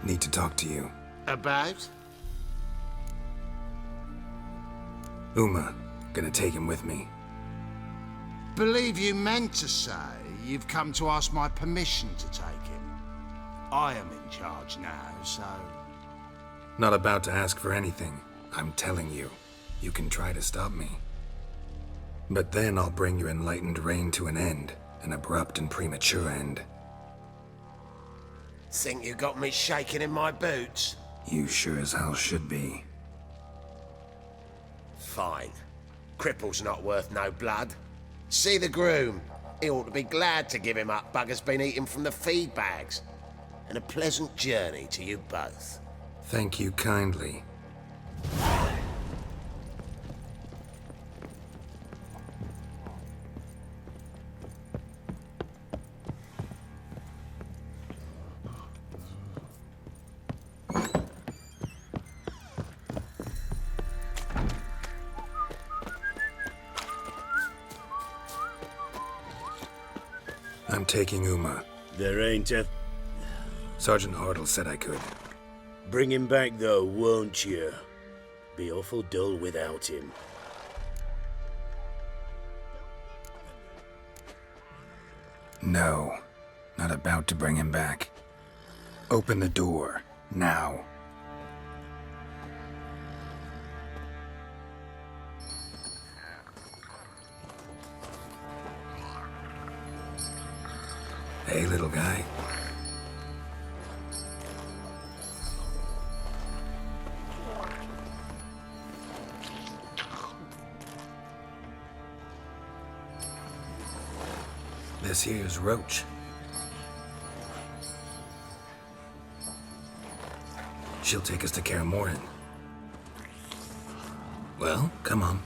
Need to talk to you. About? Uma. Gonna take him with me. Believe you meant to say you've come to ask my permission to take him. I am in charge now, so... Not about to ask for anything. I'm telling you. You can try to stop me. But then I'll bring your enlightened reign to an end. An abrupt and premature end. Think you got me shaking in my boots? You sure as hell should be. Fine. Cripple's not worth no blood. See the groom. He ought to be glad to give him up. Bugger's been eating from the feed bags. And a pleasant journey to you both. Thank you kindly. I'm taking Uma. There ain't a... Sergeant Hartle said I could. Bring him back though, won't you? Be awful dull without him. No. Not about to bring him back. Open the door. Now. Hey, little guy. This here's Roach. She'll take us to Kaer Morhen. Well, come on.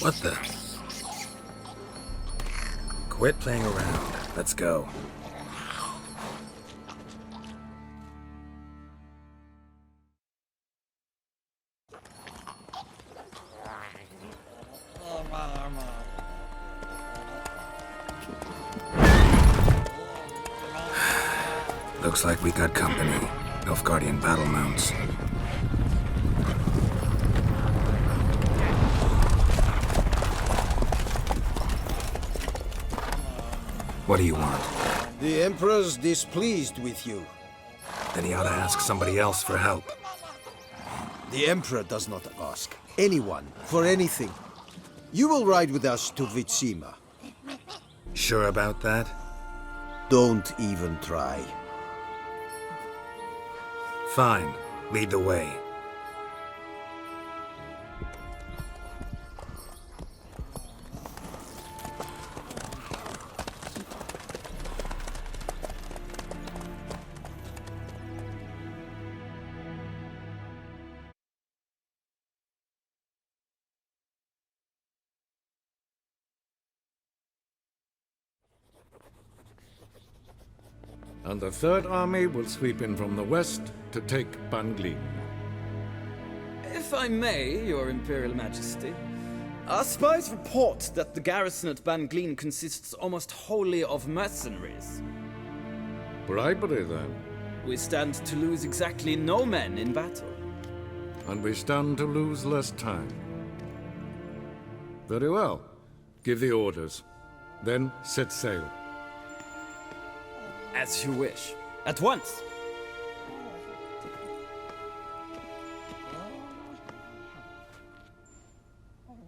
What the? Quit playing around. Let's go. Looks like we got company. Nilfgaardian battle mounts. What do you want? The Emperor's displeased with you. Then he ought to ask somebody else for help. The Emperor does not ask anyone for anything. You will ride with us to Vitsima. Sure about that? Don't even try. Fine. Lead the way. And the Third Army will sweep in from the west to take Banglin. If I may, Your Imperial Majesty, our spies report that the garrison at Banglin consists almost wholly of mercenaries. Bribery, then. We stand to lose exactly no men in battle. And we stand to lose less time. Very well. Give the orders. Then set sail. As you wish. At once!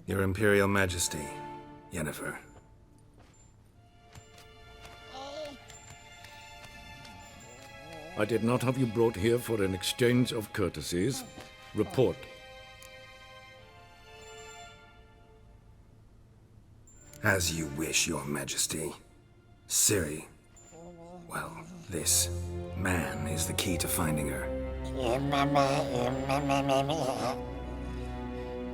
Your Imperial Majesty, Yennefer. I did not have you brought here for an exchange of courtesies. Report. As you wish, Your Majesty. Ciri. Well, this man is the key to finding her.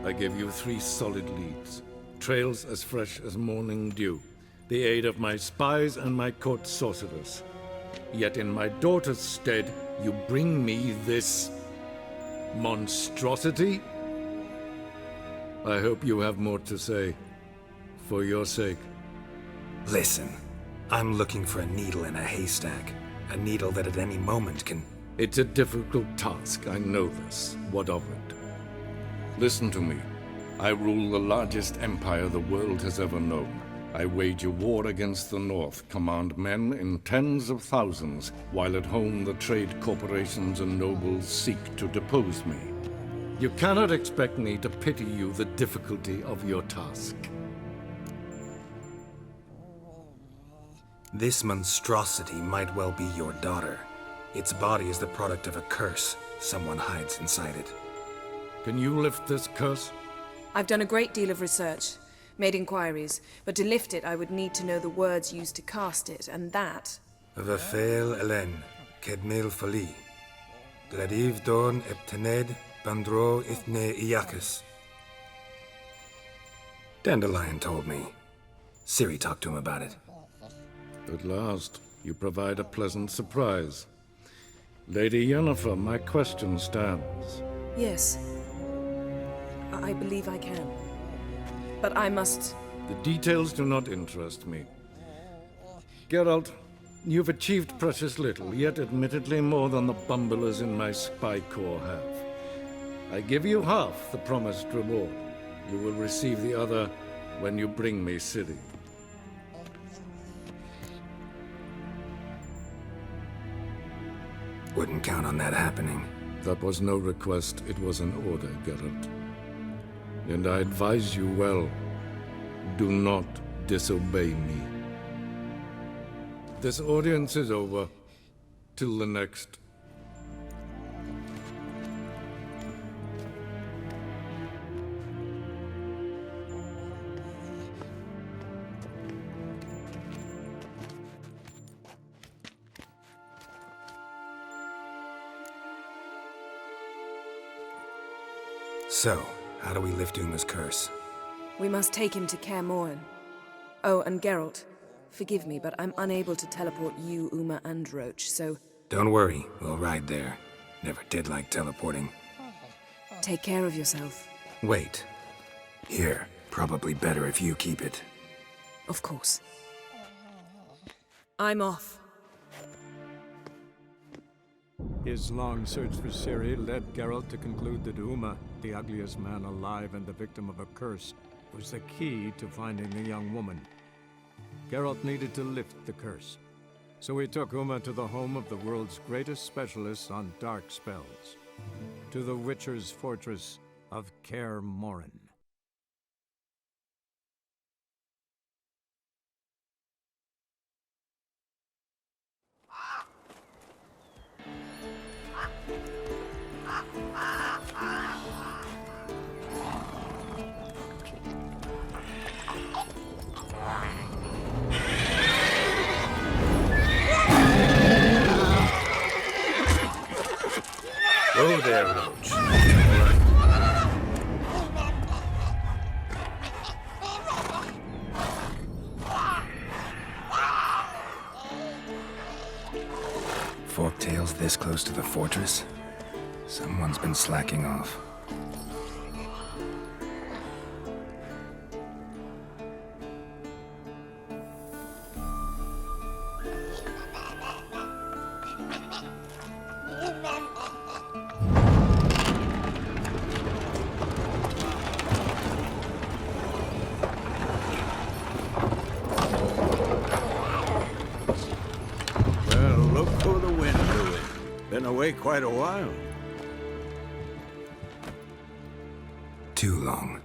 I give you 3 solid leads. Trails as fresh as morning dew. The aid of my spies and my court sorcerers. Yet in my daughter's stead, you bring me this monstrosity? I hope you have more to say. For your sake. Listen, I'm looking for a needle in a haystack. A needle that at any moment can... It's a difficult task, I know this. What of it? Listen to me. I rule the largest empire the world has ever known. I wage a war against the North, command men in tens of thousands, while at home the trade corporations and nobles seek to depose me. You cannot expect me to pity you the difficulty of your task. This monstrosity might well be your daughter. Its body is the product of a curse. Someone hides inside it. Can you lift this curse? I've done a great deal of research, made inquiries, but to lift it I would need to know the words used to cast it, and that... Vafel Elen, Kedmil Fali. Gladiv Dorn Eptened, Bandro Ithne Iacus. Dandelion told me. Ciri talked to him about it. At last, you provide a pleasant surprise. Lady Yennefer, my question stands. Yes. I believe I can. But I must... The details do not interest me. Geralt, you've achieved precious little, yet admittedly more than the bumblers in my spy corps have. I give you half the promised reward. You will receive the other when you bring me Ciri. Wouldn't count on that happening. That was no request, it was an order, Geralt. And I advise you well, do not disobey me. This audience is over. Till the next. So, how do we lift Uma's curse? We must take him to Kaer Morhen. Oh, and Geralt, forgive me, but I'm unable to teleport you, Uma, and Roach, so... Don't worry, we'll ride there. Never did like teleporting. Take care of yourself. Wait. Here, probably better if you keep it. Of course. I'm off. His long search for Ciri led Geralt to conclude that Uma, the ugliest man alive and the victim of a curse, was the key to finding the young woman. Geralt needed to lift the curse, so he took Uma to the home of the world's greatest specialists on dark spells, to the Witcher's fortress of Kaer Morhen. Go there, Roach. Forktails this close to the fortress? Someone's been slacking off. Away quite a while. Too long.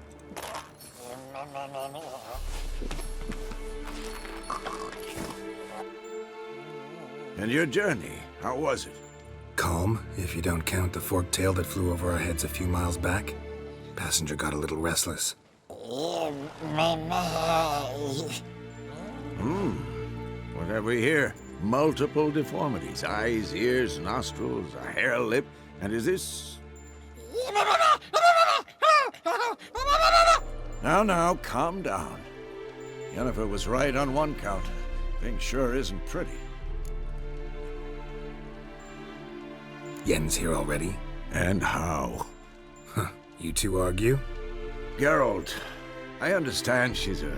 And your journey, how was it? Calm, if you don't count the forktail that flew over our heads a few miles back. Passenger got a little restless. What have we here? Multiple deformities. Eyes, ears, nostrils, a hair lip. And is this... Now, calm down. Yennefer was right on one count. Things sure isn't pretty. Yen's here already? And how? Huh. You two argue? Geralt, I understand she's a...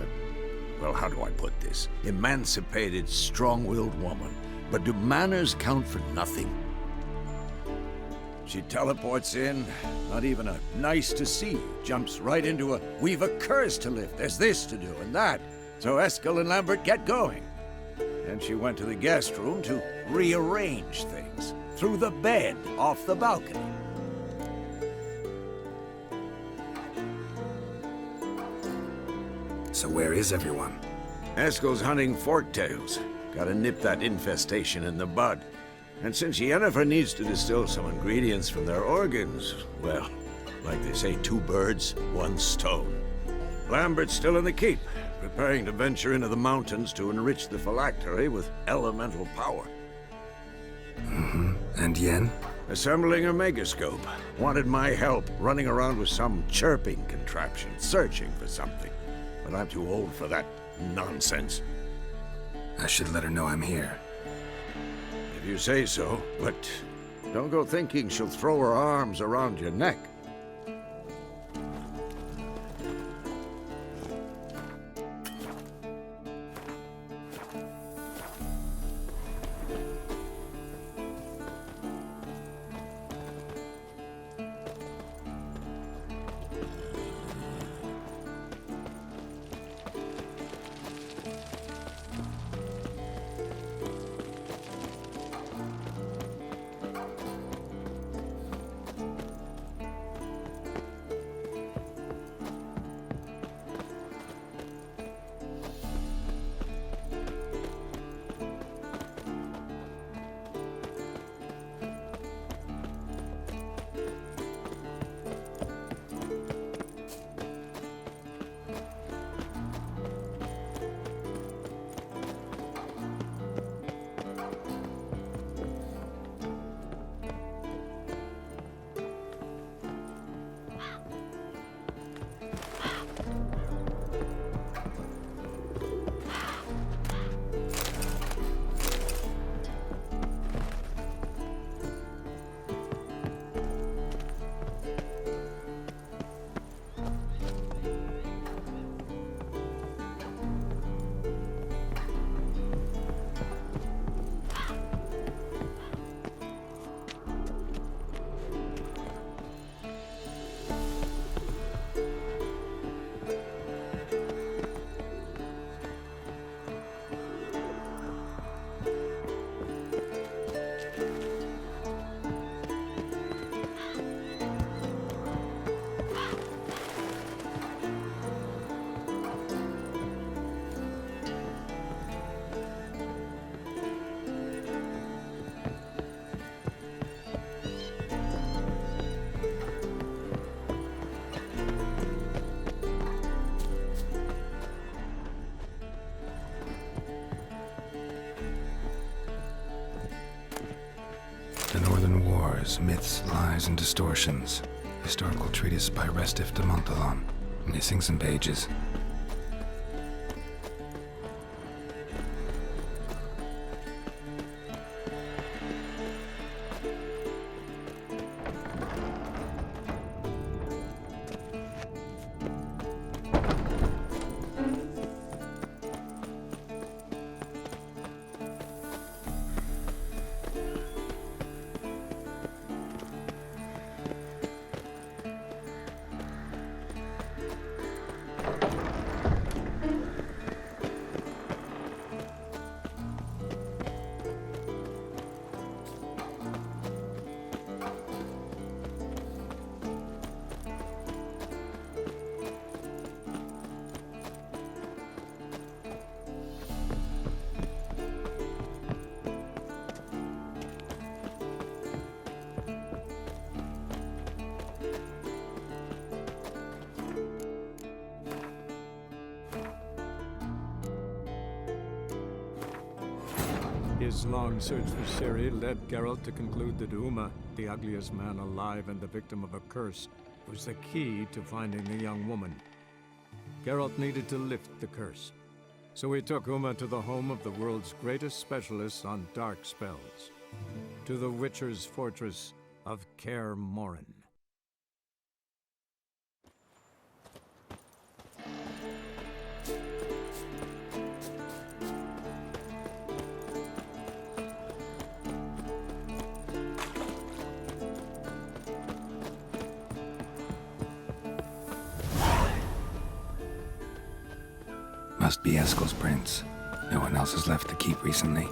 well, how do I put this? Emancipated, strong-willed woman. But do manners count for nothing? She teleports in, not even a nice to see you, jumps right into a we've a curse to lift, there's this to do and that. So Eskel and Lambert get going. And she went to the guest room to rearrange things. Through the bed, off the balcony. So where is everyone? Eskel's hunting forktails. Gotta nip that infestation in the bud. And since Yennefer needs to distill some ingredients from their organs, well, like they say, 2 birds, 1 stone. Lambert's still in the keep, preparing to venture into the mountains to enrich the phylactery with elemental power. Mm-hmm. And Yen? Assembling a megascope. Wanted my help running around with some chirping contraption, searching for something. But I'm too old for that nonsense. I should let her know I'm here. If you say so, but don't go thinking she'll throw her arms around your neck. The Northern Wars, Myths, Lies, and Distortions. Historical treatise by Restif de Montalon. Missing some pages. His long search for Ciri led Geralt to conclude that Uma, the ugliest man alive and the victim of a curse, was the key to finding the young woman. Geralt needed to lift the curse. So he took Uma to the home of the world's greatest specialists on dark spells, to the Witcher's fortress of Kaer Morhen. Must be Eskel's prints. No one else has left the keep recently.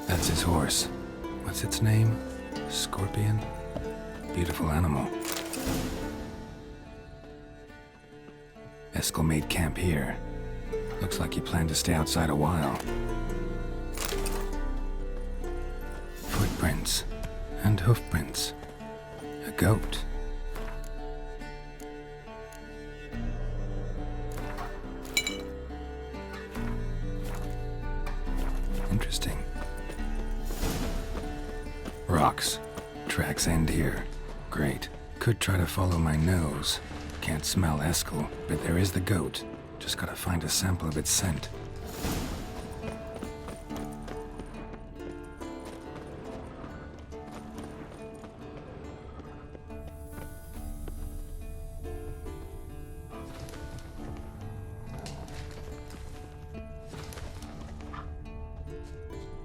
That's his horse. What's its name? Scorpion? Beautiful animal. Eskel made camp here. Looks like he planned to stay outside a while. Footprints. And hoofprints. A goat. Interesting. Rocks. Tracks end here. Great. Could try to follow my nose. Can't smell Eskel, but there is the goat. Just gotta find a sample of its scent.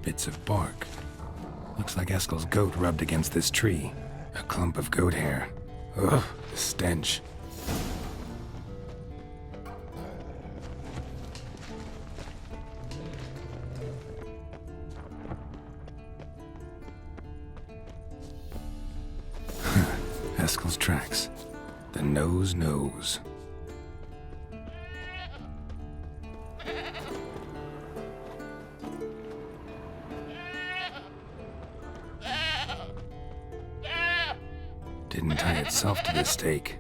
Bits of bark. Looks like Eskel's goat rubbed against this tree. A clump of goat hair. Ugh, the stench. Eskel's tracks. The nose knows. Didn't tie itself to the stake.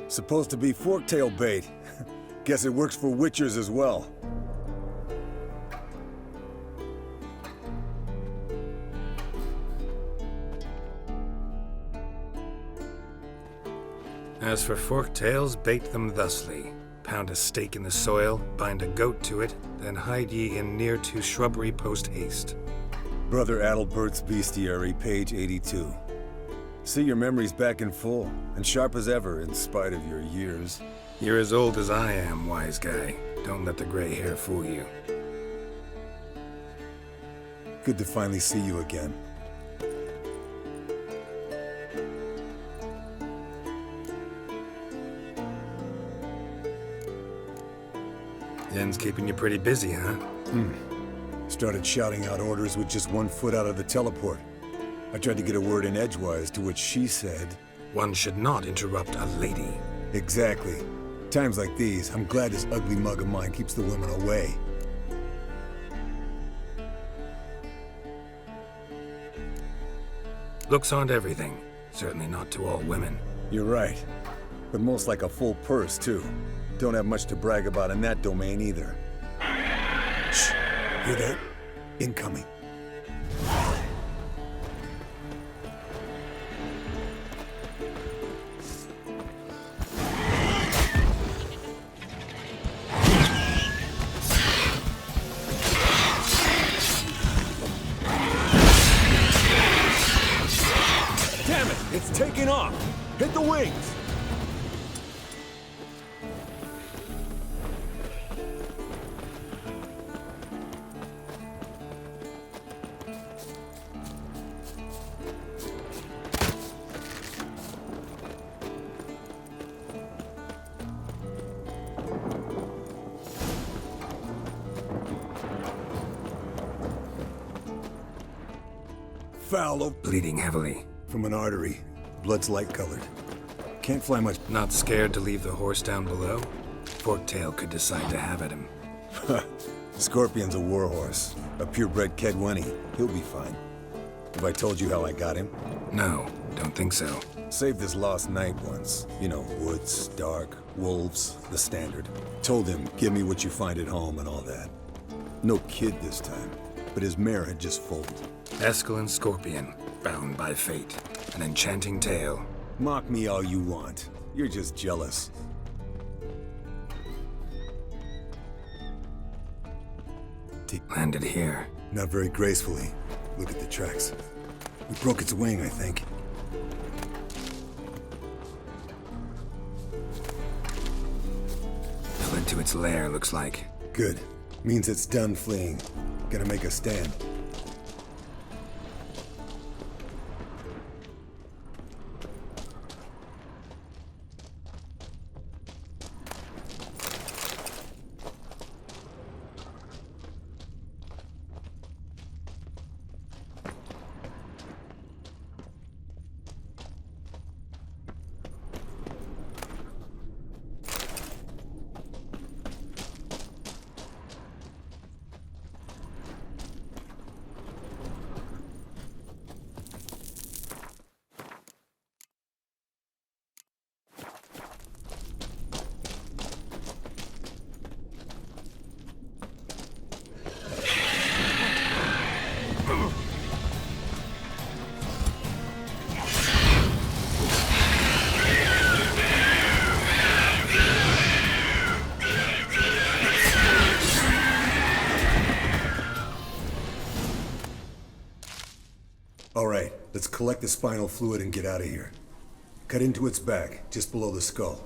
Supposed to be forktail bait. Guess it works for witchers as well. As for forktails, bait them thusly. Pound a stake in the soil, bind a goat to it, then hide ye in near to shrubbery post haste. Brother Adalbert's Bestiary, page 82. See your memories back in full, and sharp as ever in spite of your years. You're as old as I am, wise guy. Don't let the gray hair fool you. Good to finally see you again. Yen's keeping you pretty busy, huh? Started shouting out orders with just 1 foot out of the teleport. I tried to get a word in edgewise, to which she said, "One should not interrupt a lady." Exactly. Times like these, I'm glad this ugly mug of mine keeps the women away. Looks aren't everything. Certainly not to all women. You're right. But most like a full purse, too. Don't have much to brag about in that domain either. Shh. Hear that? Incoming. Damn it! It's taking off! Hit the wings! Foul Bleeding heavily. from an artery. Blood's light-colored. Can't fly much. Not scared to leave the horse down below? Forktail could decide to have at him. Scorpion's a warhorse. A purebred Kedwenny. He'll be fine. Have I told you how I got him? No, don't think so. Saved his lost knight once. You know, woods, dark, wolves, the standard. Told him, give me what you find at home and all that. No kid this time, but his mare had just foaled. Escalin Scorpion, bound by fate. An enchanting tale. Mock me all you want. You're just jealous. Landed here. Not very gracefully. Look at the tracks. We broke its wing, I think. Fled to its lair, looks like. Good. Means it's done fleeing. Gonna make a stand. Alright, let's collect the spinal fluid and get out of here. Cut into its back, just below the skull.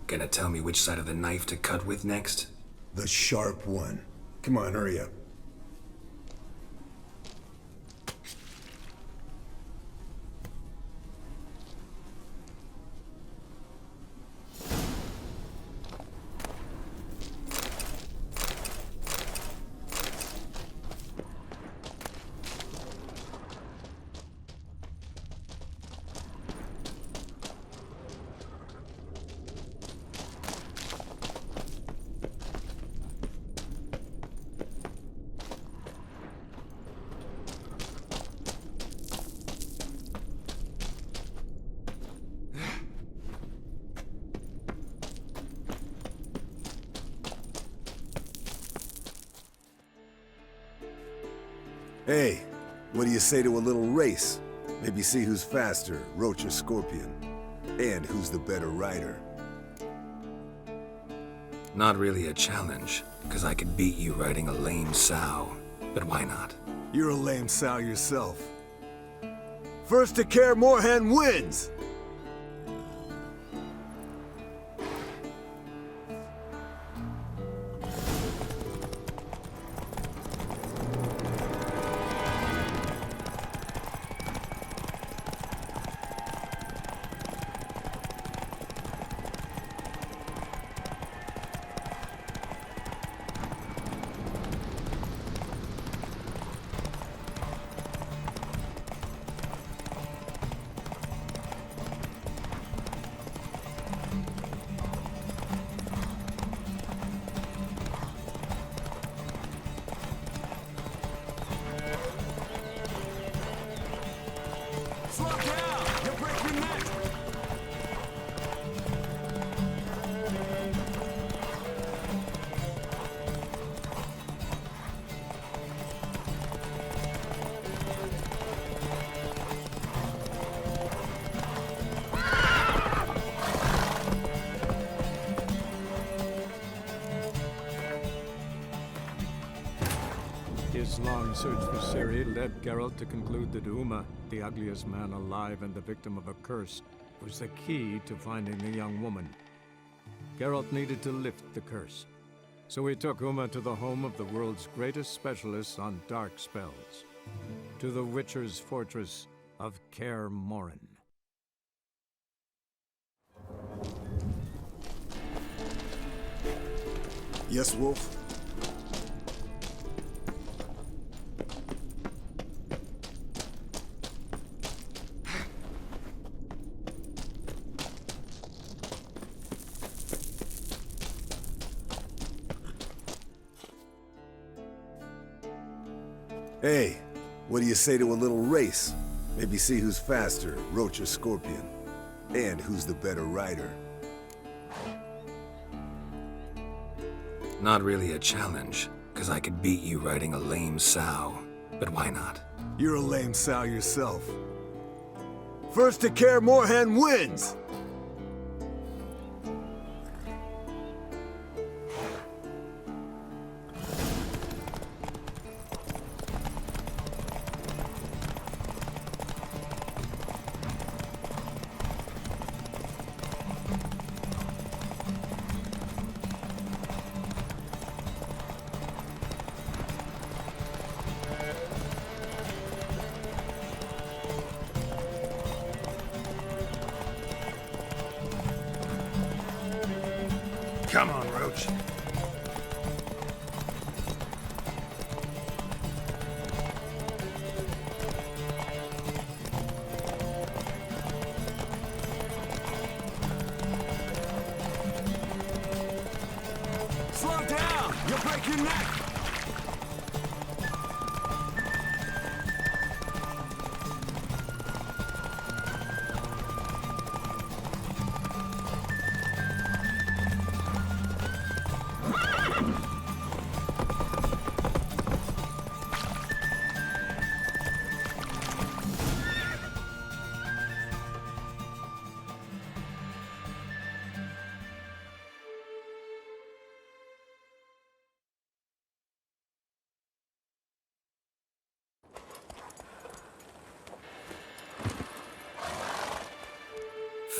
Gonna tell me which side of the knife to cut with next? The sharp one. Come on, hurry up. Hey, what do you say to a little race? Maybe see who's faster, Roach or Scorpion. And who's the better rider. Not really a challenge, because I could beat you riding a lame sow. But why not? You're a lame sow yourself. First to Kaer Morhen wins! His long search for Ciri led Geralt to conclude that Uma, the ugliest man alive and the victim of a curse, was the key to finding the young woman. Geralt needed to lift the curse, so he took Uma to the home of the world's greatest specialists on dark spells, to the Witcher's fortress of Kaer Morhen. Yes, Wolf? Hey, what do you say to a little race? Maybe see who's faster, Roach or Scorpion. And who's the better rider. Not really a challenge, because I could beat you riding a lame sow. But why not? You're a lame sow yourself. First to Kaer Morhen wins! Come on, Roach. Slow down! You'll break your neck!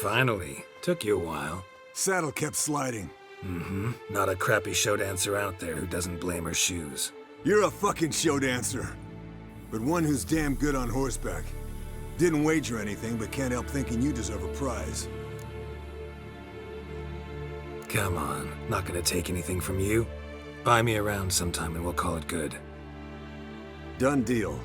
Finally. Took you a while. Saddle kept sliding. Mm-hmm. Not a crappy show dancer out there who doesn't blame her shoes. You're a fucking show dancer. But one who's damn good on horseback. Didn't wager anything, but can't help thinking you deserve a prize. Come on. Not gonna take anything from you. Buy me around sometime and we'll call it good. Done deal.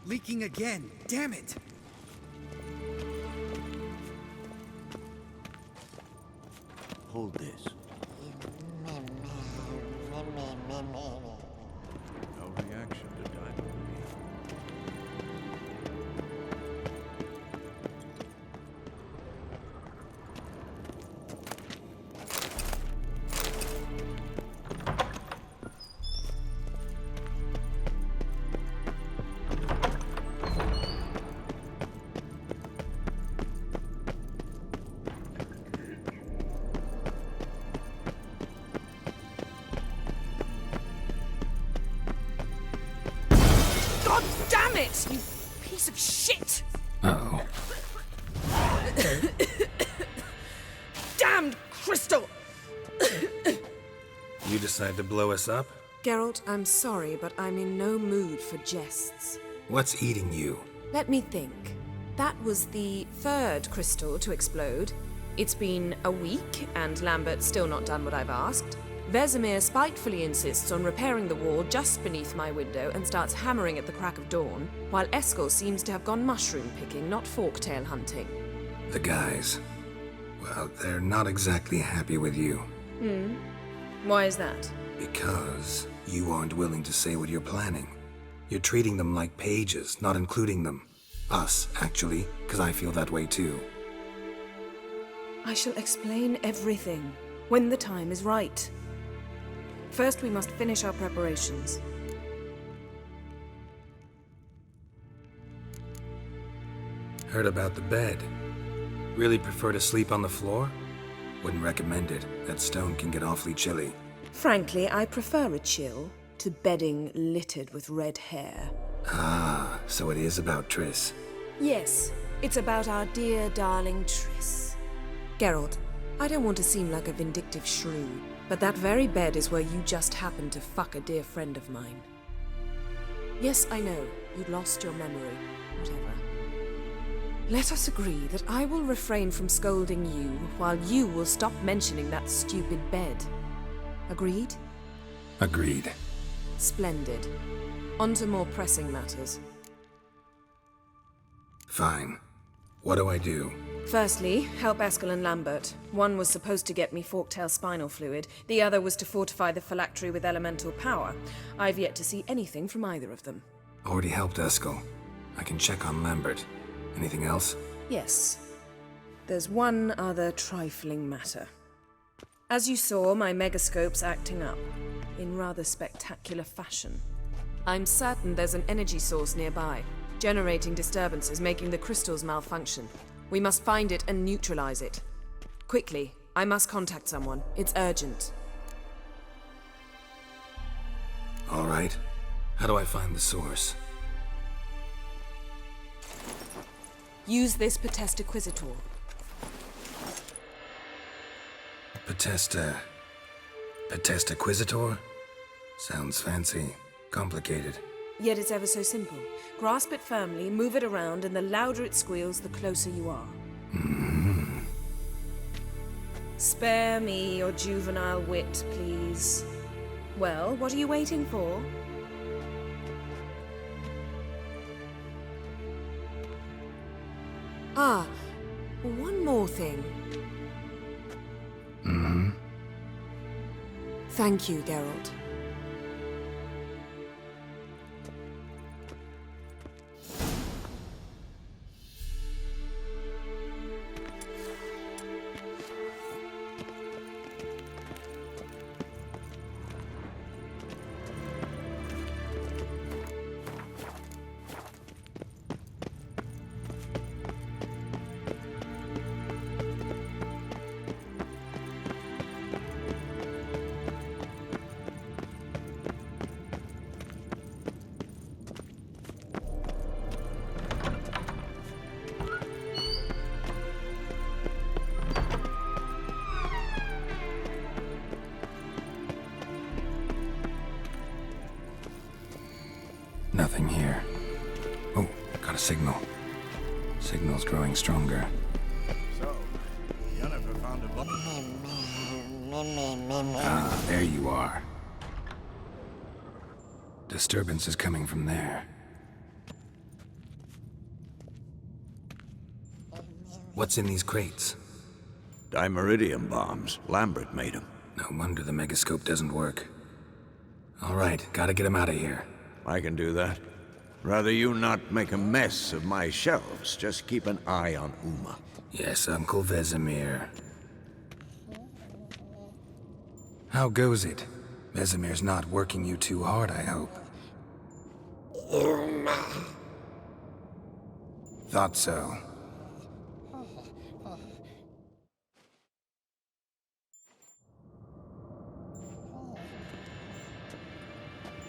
Leaking again. Damn it! Hold this. No reaction to diamond. God damn it! You piece piece of shit! Uh-oh. Damned crystal! You decide to blow us up? Geralt, I'm sorry, but I'm in no mood for jests. What's eating you? Let me think. That was the third crystal to explode. It's been a week, and Lambert's still not done what I've asked. Vesemir spitefully insists on repairing the wall just beneath my window and starts hammering at the crack of dawn, while Eskel seems to have gone mushroom picking, not forktail hunting. The guys. Well, they're not exactly happy with you. Why is that? Because you aren't willing to say what you're planning. You're treating them like pages, not including them. Us, actually, because I feel that way too. I shall explain everything when the time is right. First, we must finish our preparations. Heard about the bed. Really prefer to sleep on the floor? Wouldn't recommend it. That stone can get awfully chilly. Frankly, I prefer a chill to bedding littered with red hair. Ah, so it is about Triss. Yes, it's about our dear darling Triss. Geralt, I don't want to seem like a vindictive shrew, but that very bed is where you just happened to fuck a dear friend of mine. Yes, I know, you'd lost your memory. Whatever. Let us agree that I will refrain from scolding you, while you will stop mentioning that stupid bed. Agreed? Agreed. Splendid. On to more pressing matters. Fine. What do I do? Firstly, help Eskel and Lambert. One was supposed to get me forktail spinal fluid, the other was to fortify the phylactery with elemental power. I've yet to see anything from either of them. Already helped Eskel. I can check on Lambert. Anything else? Yes. There's one other trifling matter. As you saw, my megascope's acting up, in rather spectacular fashion. I'm certain there's an energy source nearby, generating disturbances, making the crystals malfunction. We must find it and neutralize it. Quickly, I must contact someone. It's urgent. All right. How do I find the source? Use this Potesta Quisitor. Potesta Quisitor? Sounds fancy. Complicated. Yet it's ever so simple. Grasp it firmly, move it around, and the louder it squeals, the closer you are. Spare me your juvenile wit, please. Well, what are you waiting for? Ah, one more thing. Thank you, Geralt. Nothing here. Oh, got a signal. Signal's growing stronger. So, Yennefer found a Ah, there you are. Disturbance is coming from there. What's in these crates? Dimeridium bombs. Lambert made them. No wonder the megascope doesn't work. All right, gotta get him out of here. I can do that. Rather you not make a mess of my shelves. Just keep an eye on Uma. Yes, Uncle Vesemir. How goes it? Vesemir's not working you too hard, I hope. Thought so.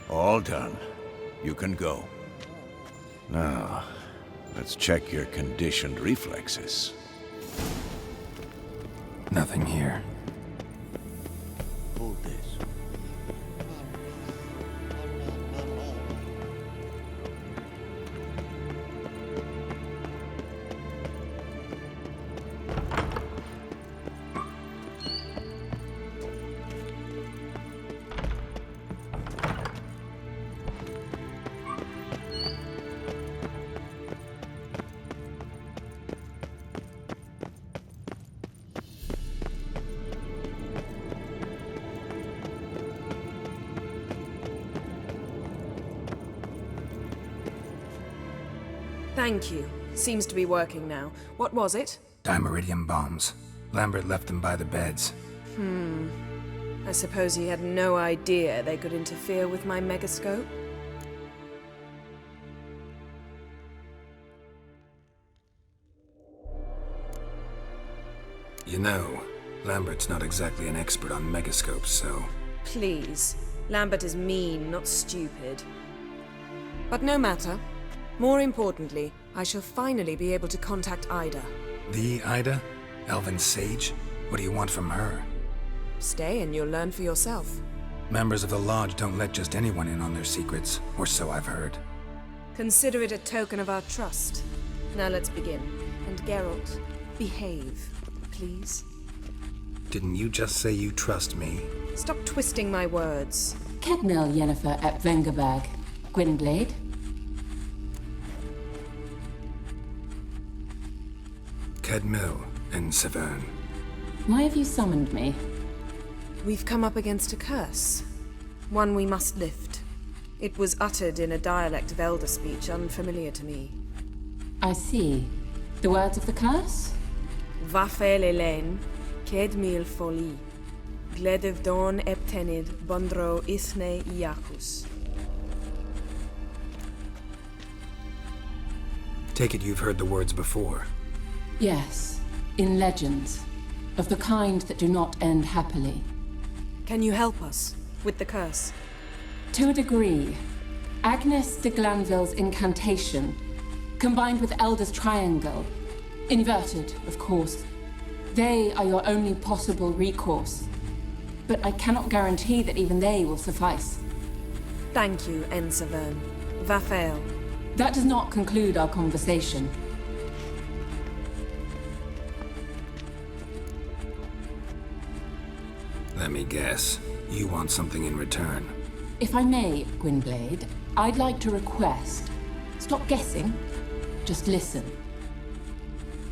All done. You can go. Now, Let's check your conditioned reflexes. Nothing here. Hold this. Thank you. Seems to be working now. What was it? Dimeridium bombs. Lambert left them by the beds. I suppose he had no idea they could interfere with my megascope? You know, Lambert's not exactly an expert on megascopes, so... Please. Lambert is mean, not stupid. But no matter. More importantly, I shall finally be able to contact Ida. The Ida? Elven Sage? What do you want from her? Stay and you'll learn for yourself. Members of the Lodge don't let just anyone in on their secrets, or so I've heard. Consider it a token of our trust. Now let's begin. And Geralt, behave, please. Didn't you just say you trust me? Stop twisting my words. Kednel Yennefer at Vengerberg. Gwynblade. Kedmil and Severn. Why have you summoned me? We've come up against a curse. One we must lift. It was uttered in a dialect of Elder speech unfamiliar to me. I see. The words of the curse? Vafel Elaine, Kedmil Foli, Gledev Don Eptenid, Bondro Isne Iakus. Take it you've heard the words before. Yes, in legends, of the kind that do not end happily. Can you help us with the curse? To a degree. Agnes de Glanville's incantation, combined with Elder's triangle, inverted, of course. They are your only possible recourse. But I cannot guarantee that even they will suffice. Thank you, Severn. Vafel. That does not conclude our conversation. Let me guess. You want something in return. If I may, Gwynblade, I'd like to request. Stop guessing. Just listen.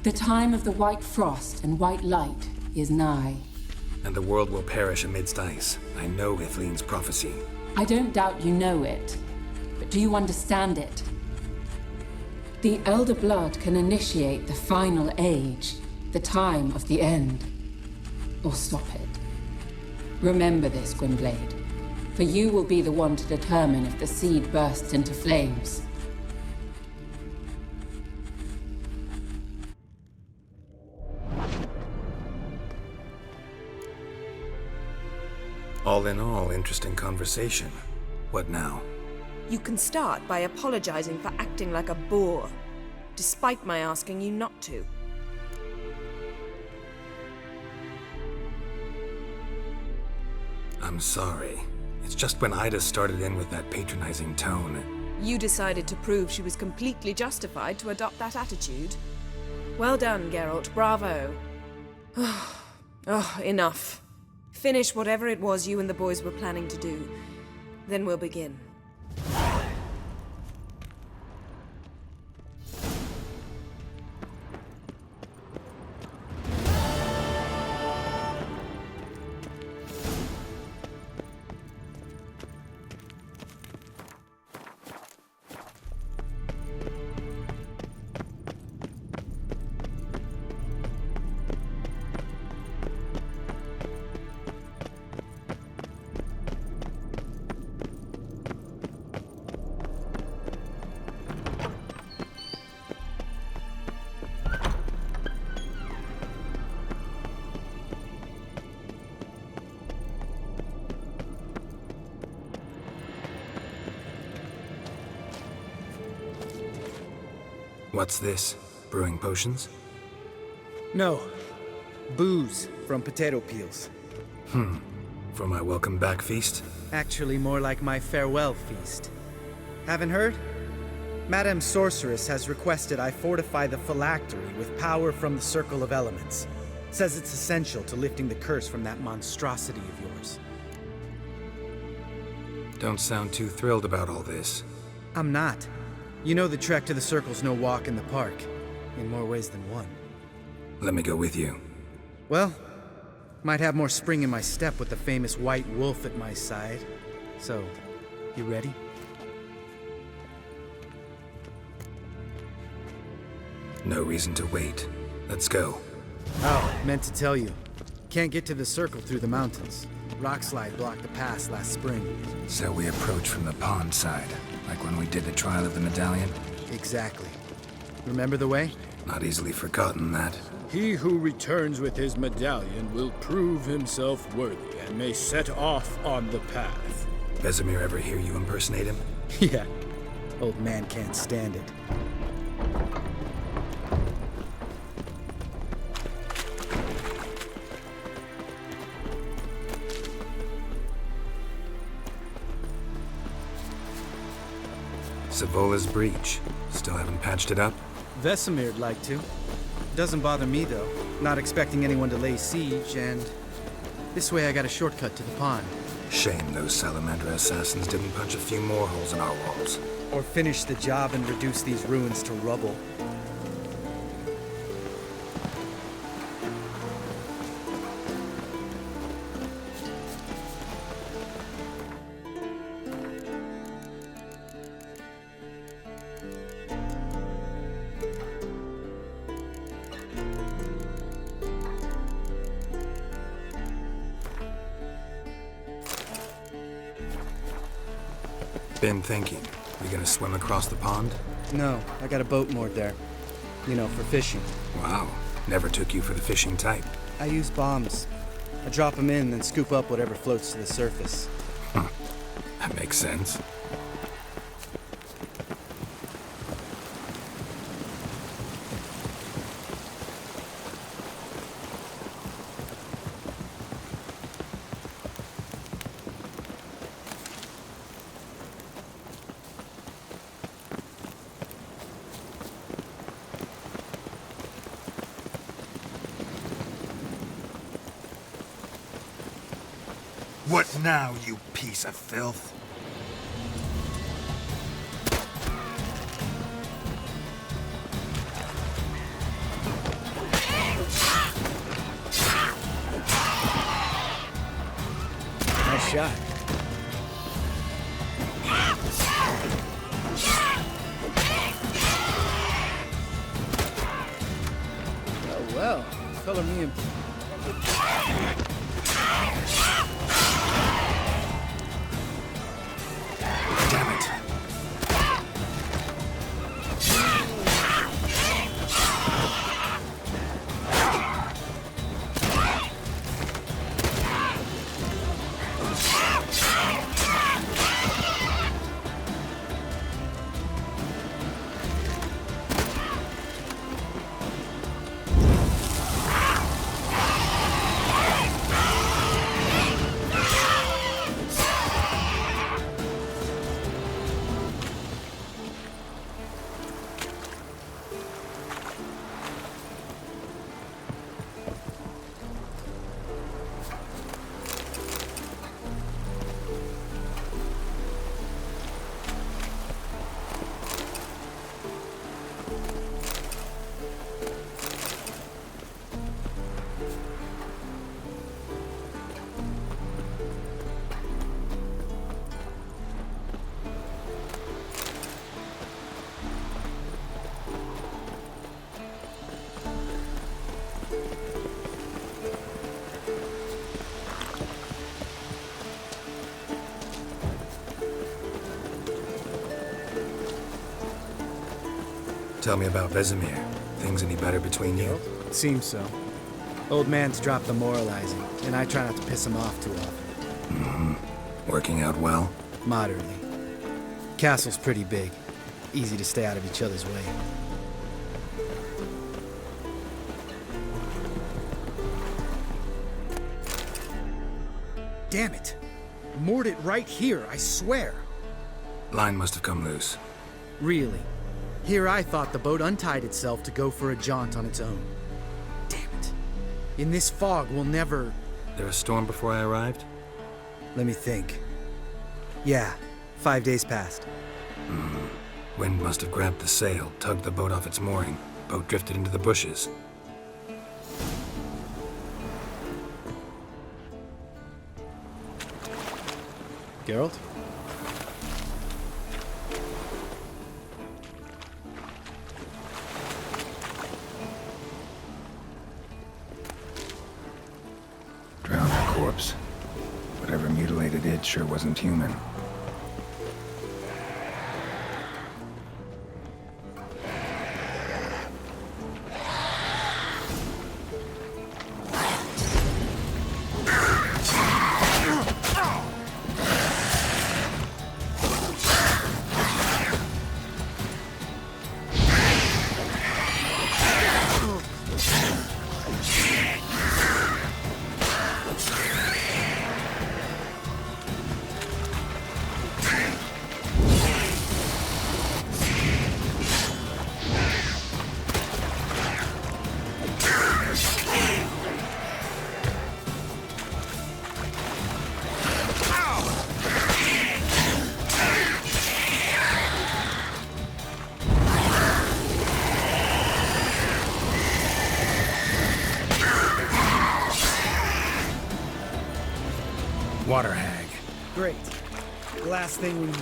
The time of the white frost and white light is nigh. And the world will perish amidst ice. I know Ithleen's prophecy. I don't doubt you know it. But do you understand it? The Elder Blood can initiate the final age, the time of the end. Or stop it. Remember this, Gwynblade, for you will be the one to determine if the seed bursts into flames. All in all, interesting conversation. What now? You can start by apologizing for acting like a boor, despite my asking you not to. I'm sorry. It's just when Ida started in with that patronizing tone. You decided to prove she was completely justified to adopt that attitude. Well done, Geralt. Bravo. Enough. Finish whatever it was you and the boys were planning to do. Then we'll begin. What's this? Brewing potions? No. Booze from potato peels. For my welcome back feast? Actually, more like my farewell feast. Haven't heard? Madame Sorceress has requested I fortify the phylactery with power from the Circle of Elements. Says it's essential to lifting the curse from that monstrosity of yours. Don't sound too thrilled about all this. I'm not. You know the trek to the Circle's no walk in the park. In more ways than one. Let me go with you. Well, might have more spring in my step with the famous white wolf at my side. So, you ready? No reason to wait. Let's go. Oh, meant to tell you. Can't get to the Circle through the mountains. Rockslide blocked the pass last spring. So we approach from the pond side, like when we did the trial of the medallion? Exactly. Remember the way? Not easily forgotten, that. He who returns with his medallion will prove himself worthy and may set off on the path. Vesemir ever hear you impersonate him? Yeah. Old man can't stand it. Savola's breach. Still haven't patched it up? Vesemir'd like to. Doesn't bother me, though. Not expecting anyone to lay siege, and this way I got a shortcut to the pond. Shame those salamander assassins didn't punch a few more holes in our walls. Or finish the job and reduce these ruins to rubble. Been thinking. We gonna swim across the pond? No, I got a boat moored there. You know, for fishing. Wow. Never took you for the fishing type. I use bombs. I drop them in, then scoop up whatever floats to the surface. That makes sense. What now, you piece of filth? Nice shot. Oh well, color me in. Damn it. Tell me about Vesemir. Things any better between you? Seems so. Old man's dropped the moralizing, and I try not to piss him off too often. Mm-hmm. Working out well? Moderately. Castle's pretty big. Easy to stay out of each other's way. Damn it. Moored it right here, I swear. Line must have come loose. Really? Here I thought the boat untied itself to go for a jaunt on its own. Damn it. In this fog, we'll never... There a storm before I arrived? Let me think. Yeah, 5 days passed. Wind must have grabbed the sail, tugged the boat off its mooring. Boat drifted into the bushes. Geralt? Drowned a corpse. Whatever mutilated it sure wasn't human. Water hag. Great. The last thing we needed.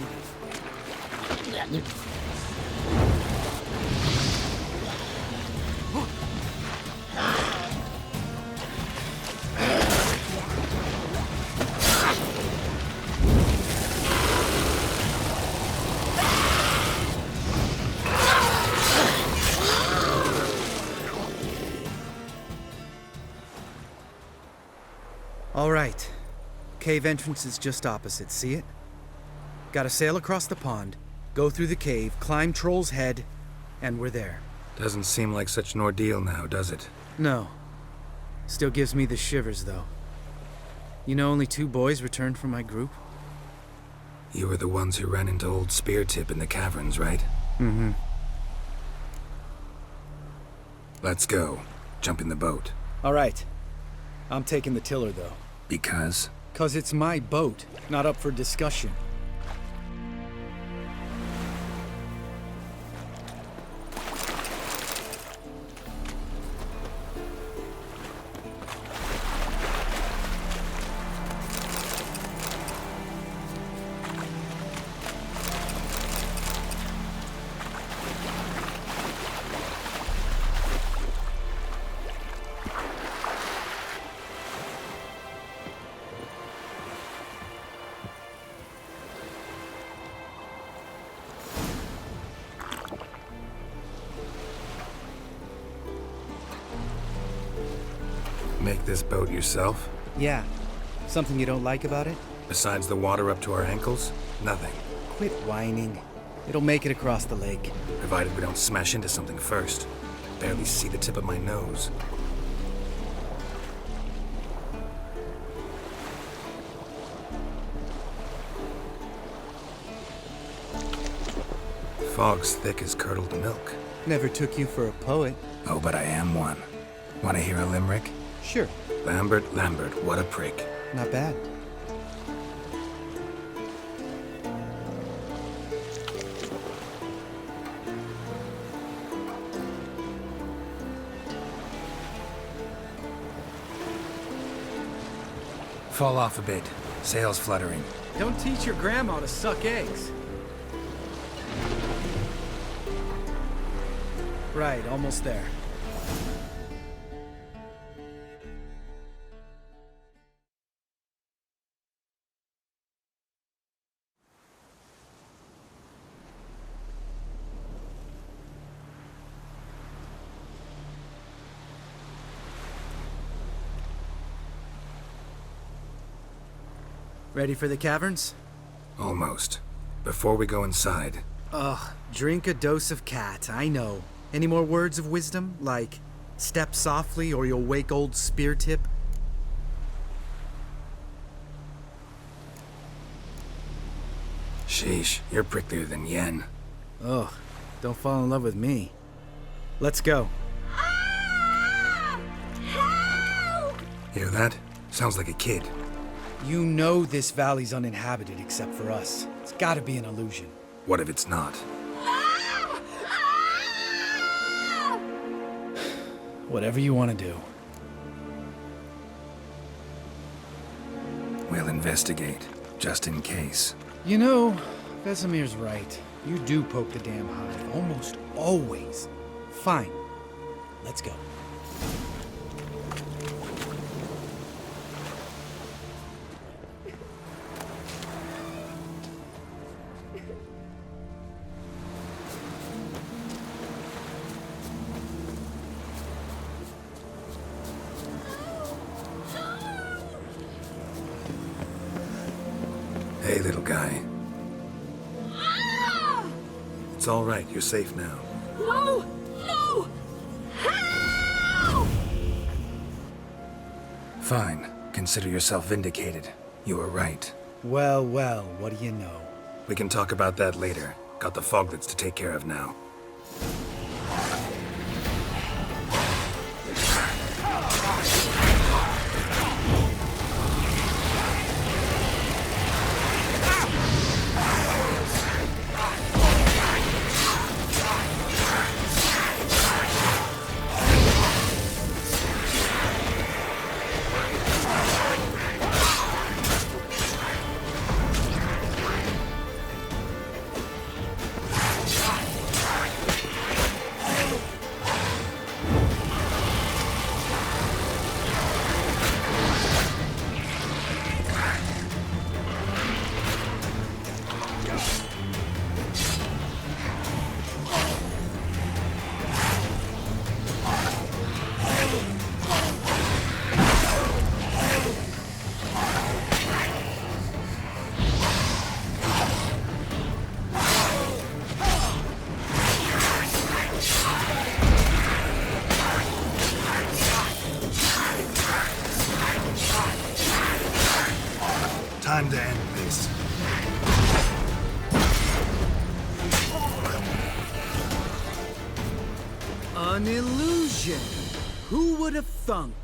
All right. Cave entrance is just opposite, see it? Gotta sail across the pond, go through the cave, climb Troll's Head, and we're there. Doesn't seem like such an ordeal now, does it? No. Still gives me the shivers, though. You know only 2 boys returned from my group? You were the ones who ran into old Speartip in the caverns, right? Mm-hmm. Let's go. Jump in the boat. All right. I'm taking the tiller, though. Because? 'Cause it's my boat, not up for discussion. Make this boat yourself? Yeah. Something you don't like about it? Besides the water up to our ankles? Nothing. Quit whining. It'll make it across the lake. Provided we don't smash into something first. Barely see the tip of my nose. Fog's thick as curdled milk. Never took you for a poet. Oh, but I am one. Want to hear a limerick? Sure. Lambert, what a prick. Not bad. Fall off a bit. Sails fluttering. Don't teach your grandma to suck eggs. Right, almost there. Ready for the caverns? Almost. Before we go inside. Ugh, drink a dose of cat, I know. Any more words of wisdom? Like, step softly or you'll wake old Speartip? Sheesh, you're pricklier than Yen. Oh, don't fall in love with me. Let's go. Hear that? Sounds like a kid. You know this valley's uninhabited except for us. It's gotta be an illusion. What if it's not? Whatever you want to do. We'll investigate, just in case. You know, Vesemir's right. You do poke the damn hive, almost always. Fine. Let's go. Hey, little guy. It's all right. You're safe now. No! No! Help! Fine. Consider yourself vindicated. You were right. Well, well, what do you know? We can talk about that later. Got the foglets to take care of now. Time to end this. An illusion! Who would have thunk?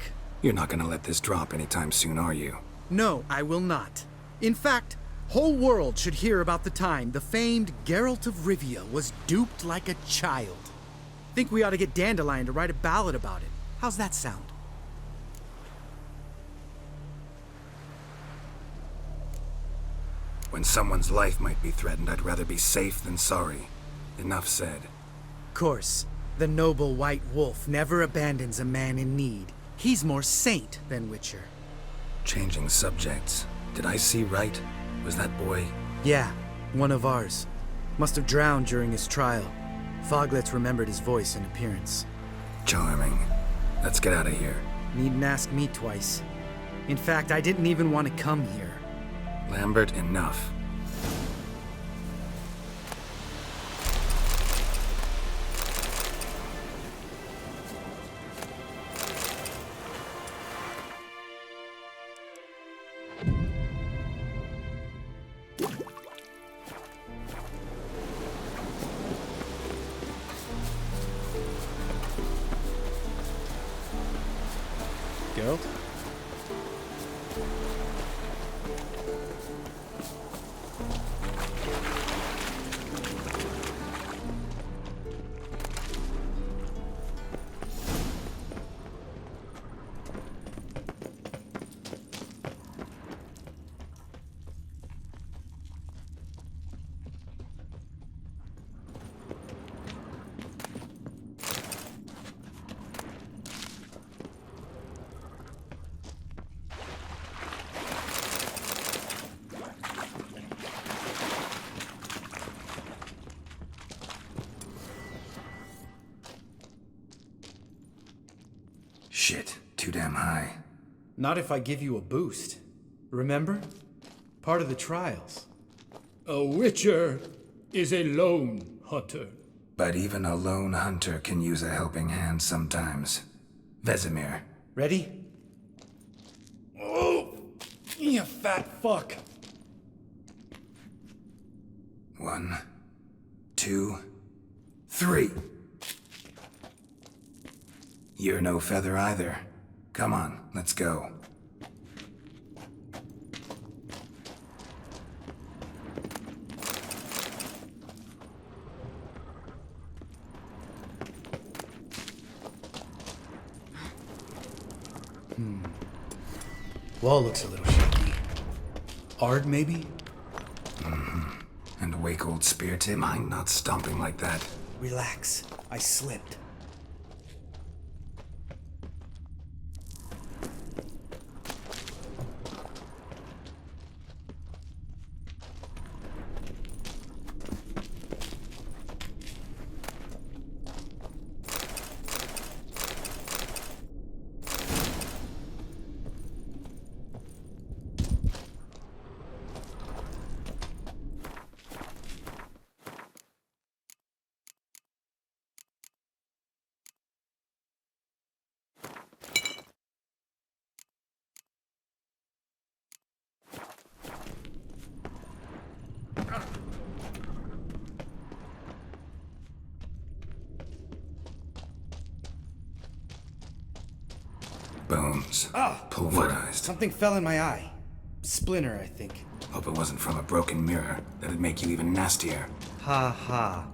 You're not gonna let this drop anytime soon, are you? No, I will not. In fact, whole world should hear about the time the famed Geralt of Rivia was duped like a child. Think we ought to get Dandelion to write a ballad about it. How's that sound? When someone's life might be threatened, I'd rather be safe than sorry. Enough said. Course, the noble white wolf never abandons a man in need. He's more saint than Witcher. Changing subjects. Did I see right? Was that boy? Yeah, one of ours. Must have drowned during his trial. Foglets remembered his voice and appearance. Charming. Let's get out of here. Needn't ask me twice. In fact, I didn't even want to come here. Lambert, enough. Geralt? Shit, too damn high. Not if I give you a boost. Remember? Part of the trials. A witcher is a lone hunter. But even a lone hunter can use a helping hand sometimes. Vesemir. Ready? Oh! You fat fuck! 1, 2, 3. You're no feather either. Come on, let's go. Wall looks a little shaky. Hard, maybe? And a wake old spear tip. Mind not stomping like that. Relax. I slipped. Bones. Ah! Pulverized. Something fell in my eye. Splinter, I think. Hope it wasn't from a broken mirror. That'd make you even nastier. Ha ha.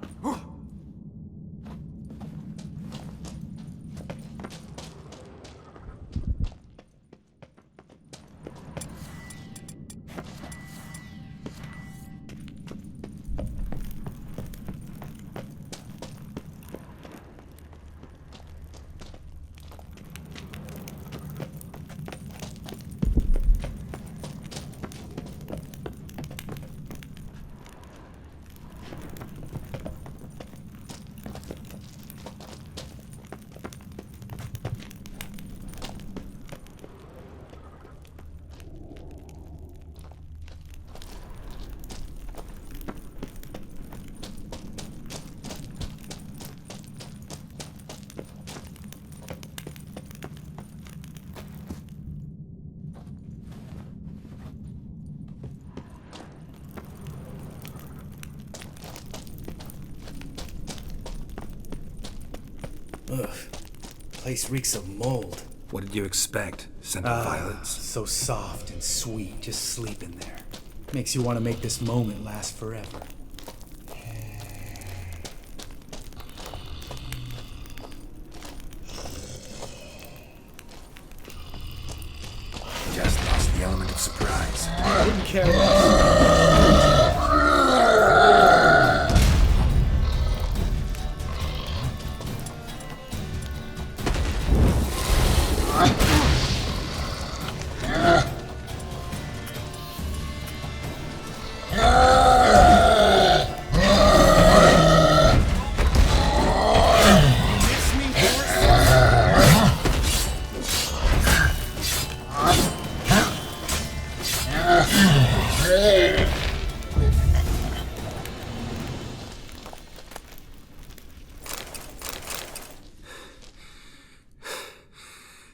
Ugh. Place reeks of mold. What did you expect? Scent of violets? So soft and sweet, just sleeping there. Makes you want to make this moment last forever. Just lost the element of surprise. I wouldn't care less.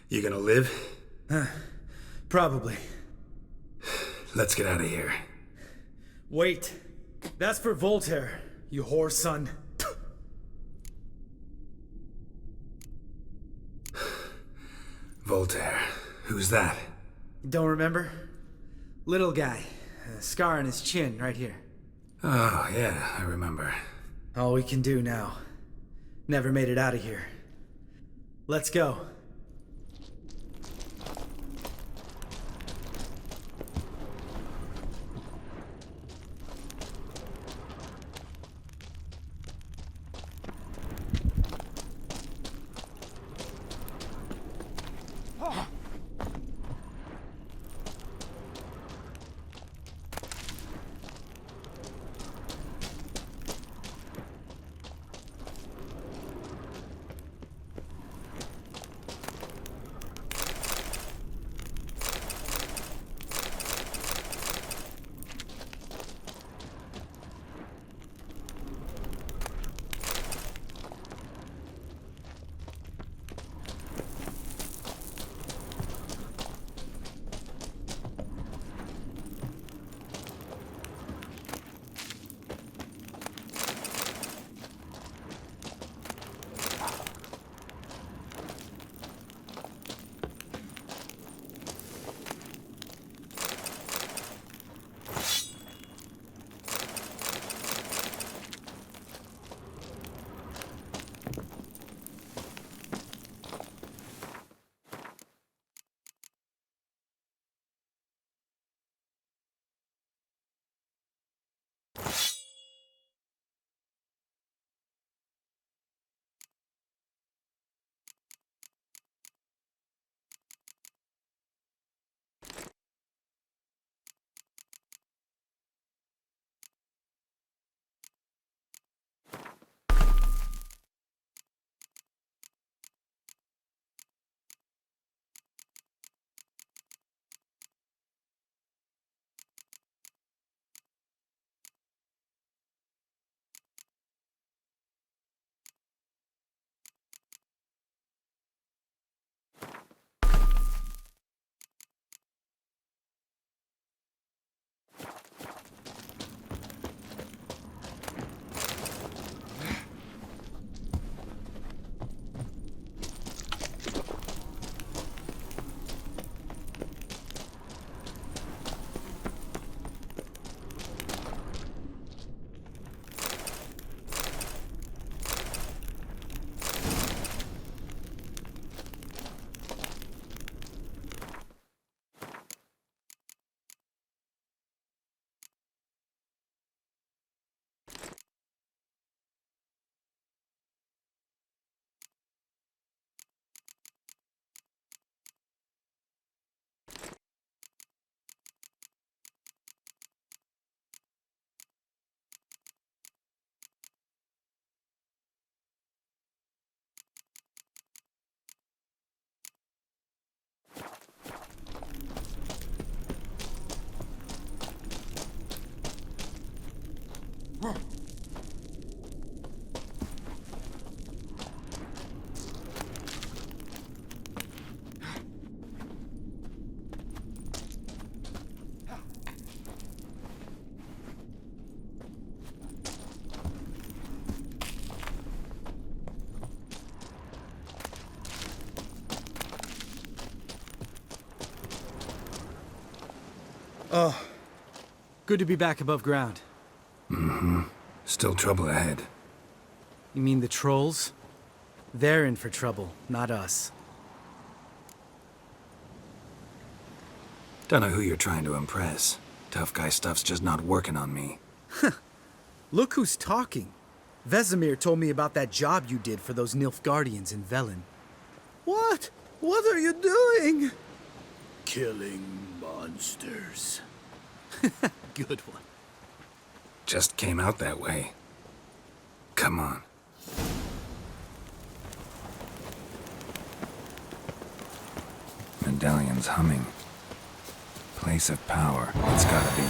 You gonna live? Probably. Let's get out of here. Wait. That's for Voltaire, you whore son. Voltaire. Who's that? Don't remember? Little guy. A scar on his chin, right here. Oh, yeah, I remember. All we can do now. Never made it out of here. Let's go. Oh, good to be back above ground. Mm-hmm. Still trouble ahead. You mean the trolls? They're in for trouble, not us. Don't know who you're trying to impress. Tough guy stuff's just not working on me. Look who's talking. Vesemir told me about that job you did for those Nilfgaardians in Velen. What? What are you doing? Killing monsters. Good one. Just came out that way. Come on. Medallion's humming. Place of power. It's gotta be.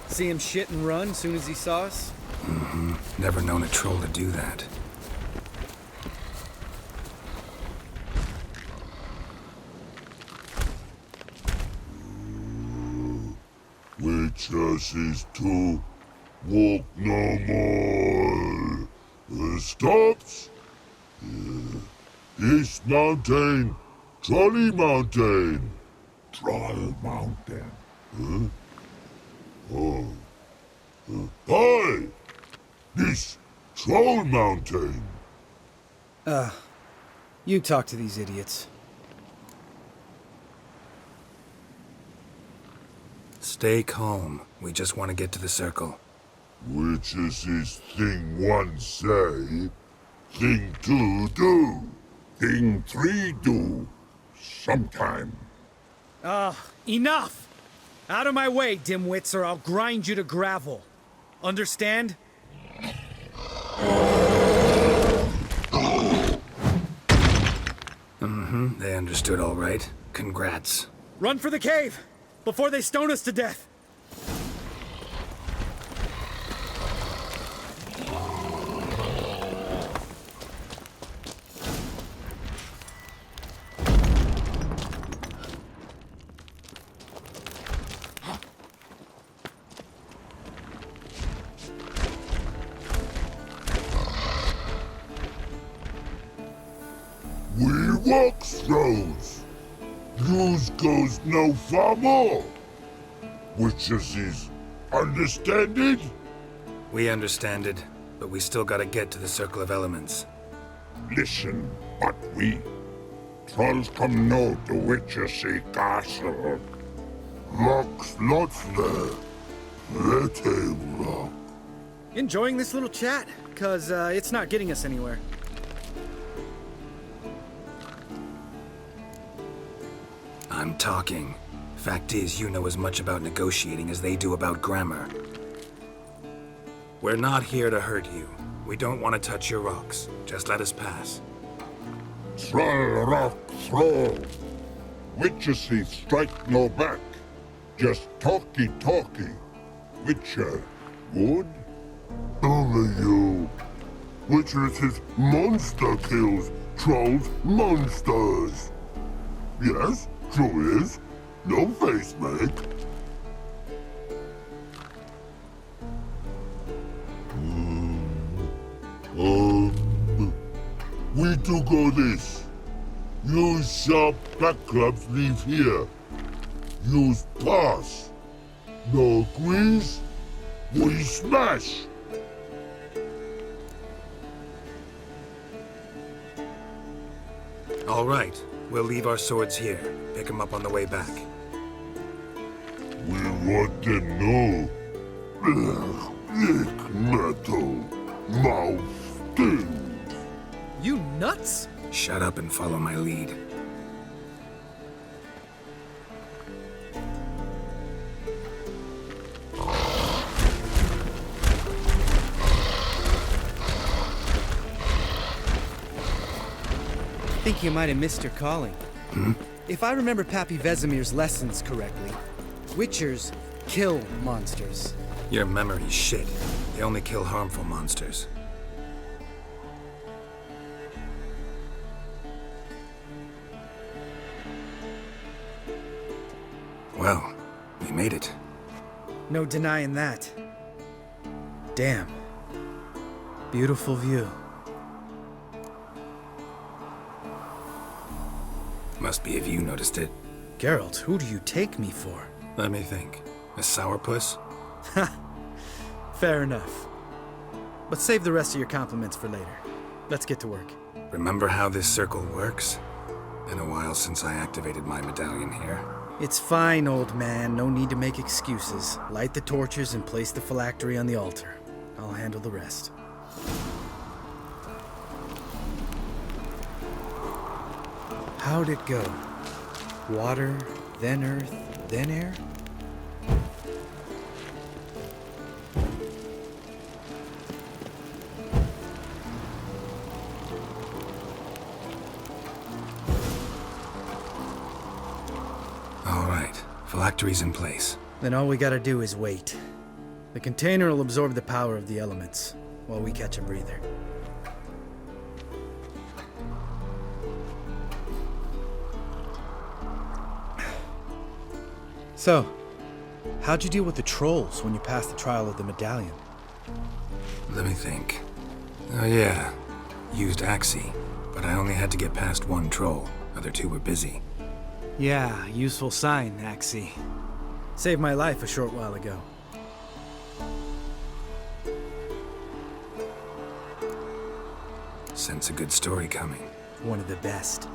See him shit and run as soon as he saw us? Mm-hmm. Never known a troll to do that. Witches is to walk no more. Stops. East Mountain, Trolley Mountain. Troll Mountain. Huh? Oh. Hi! This Troll Mountain. You talk to these idiots. Stay calm. We just want to get to the circle. Which is his thing one say, thing two do, thing three do, sometime. Enough! Out of my way, dimwits, or I'll grind you to gravel. Understand? Mm-hmm. They understood all right. Congrats. Run for the cave! Before they stone us to death! Walkthroughs. News goes no far more. Witches is understand it? We understand it, but we still gotta get to the Circle of Elements. Listen, but we trolls come no to Witches castle. Locks lots there. Let him rock. Enjoying this little chat? Cause it's not getting us anywhere. I'm talking. Fact is, you know as much about negotiating as they do about grammar. We're not here to hurt you. We don't want to touch your rocks. Just let us pass. Troll rock throw. Witches strike no back. Just talky. Witcher, good? Only you. Witches monster kills trolls, monsters. Yes, true is. No face make. We do go this. Use sharp back clubs leave here. Use pass. No agrees? We smash! All right, we'll leave our swords here. Pick them up on the way back. We want them know. Lick metal. Mouth stings. You nuts? Shut up and follow my lead. I think you might have missed your calling. If I remember Pappy Vesemir's lessons correctly, Witchers kill monsters. Your memory's shit. They only kill harmful monsters. Well, we made it. No denying that. Damn. Beautiful view. Must be if you noticed it. Geralt, who do you take me for? Let me think. A sourpuss? Fair enough. But save the rest of your compliments for later. Let's get to work. Remember how this circle works? Been a while since I activated my medallion here. It's fine, old man. No need to make excuses. Light the torches and place the phylactery on the altar. I'll handle the rest. How'd it go? Water, then earth, then air? All right, phylactery's in place. Then all we gotta do is wait. The container will absorb the power of the elements, while we catch a breather. So, how'd you deal with the trolls when you passed the trial of the medallion? Let me think. Oh yeah, used Axii, but I only had to get past one troll. Other two were busy. Yeah, useful sign, Axii. Saved my life a short while ago. Sense a good story coming. One of the best.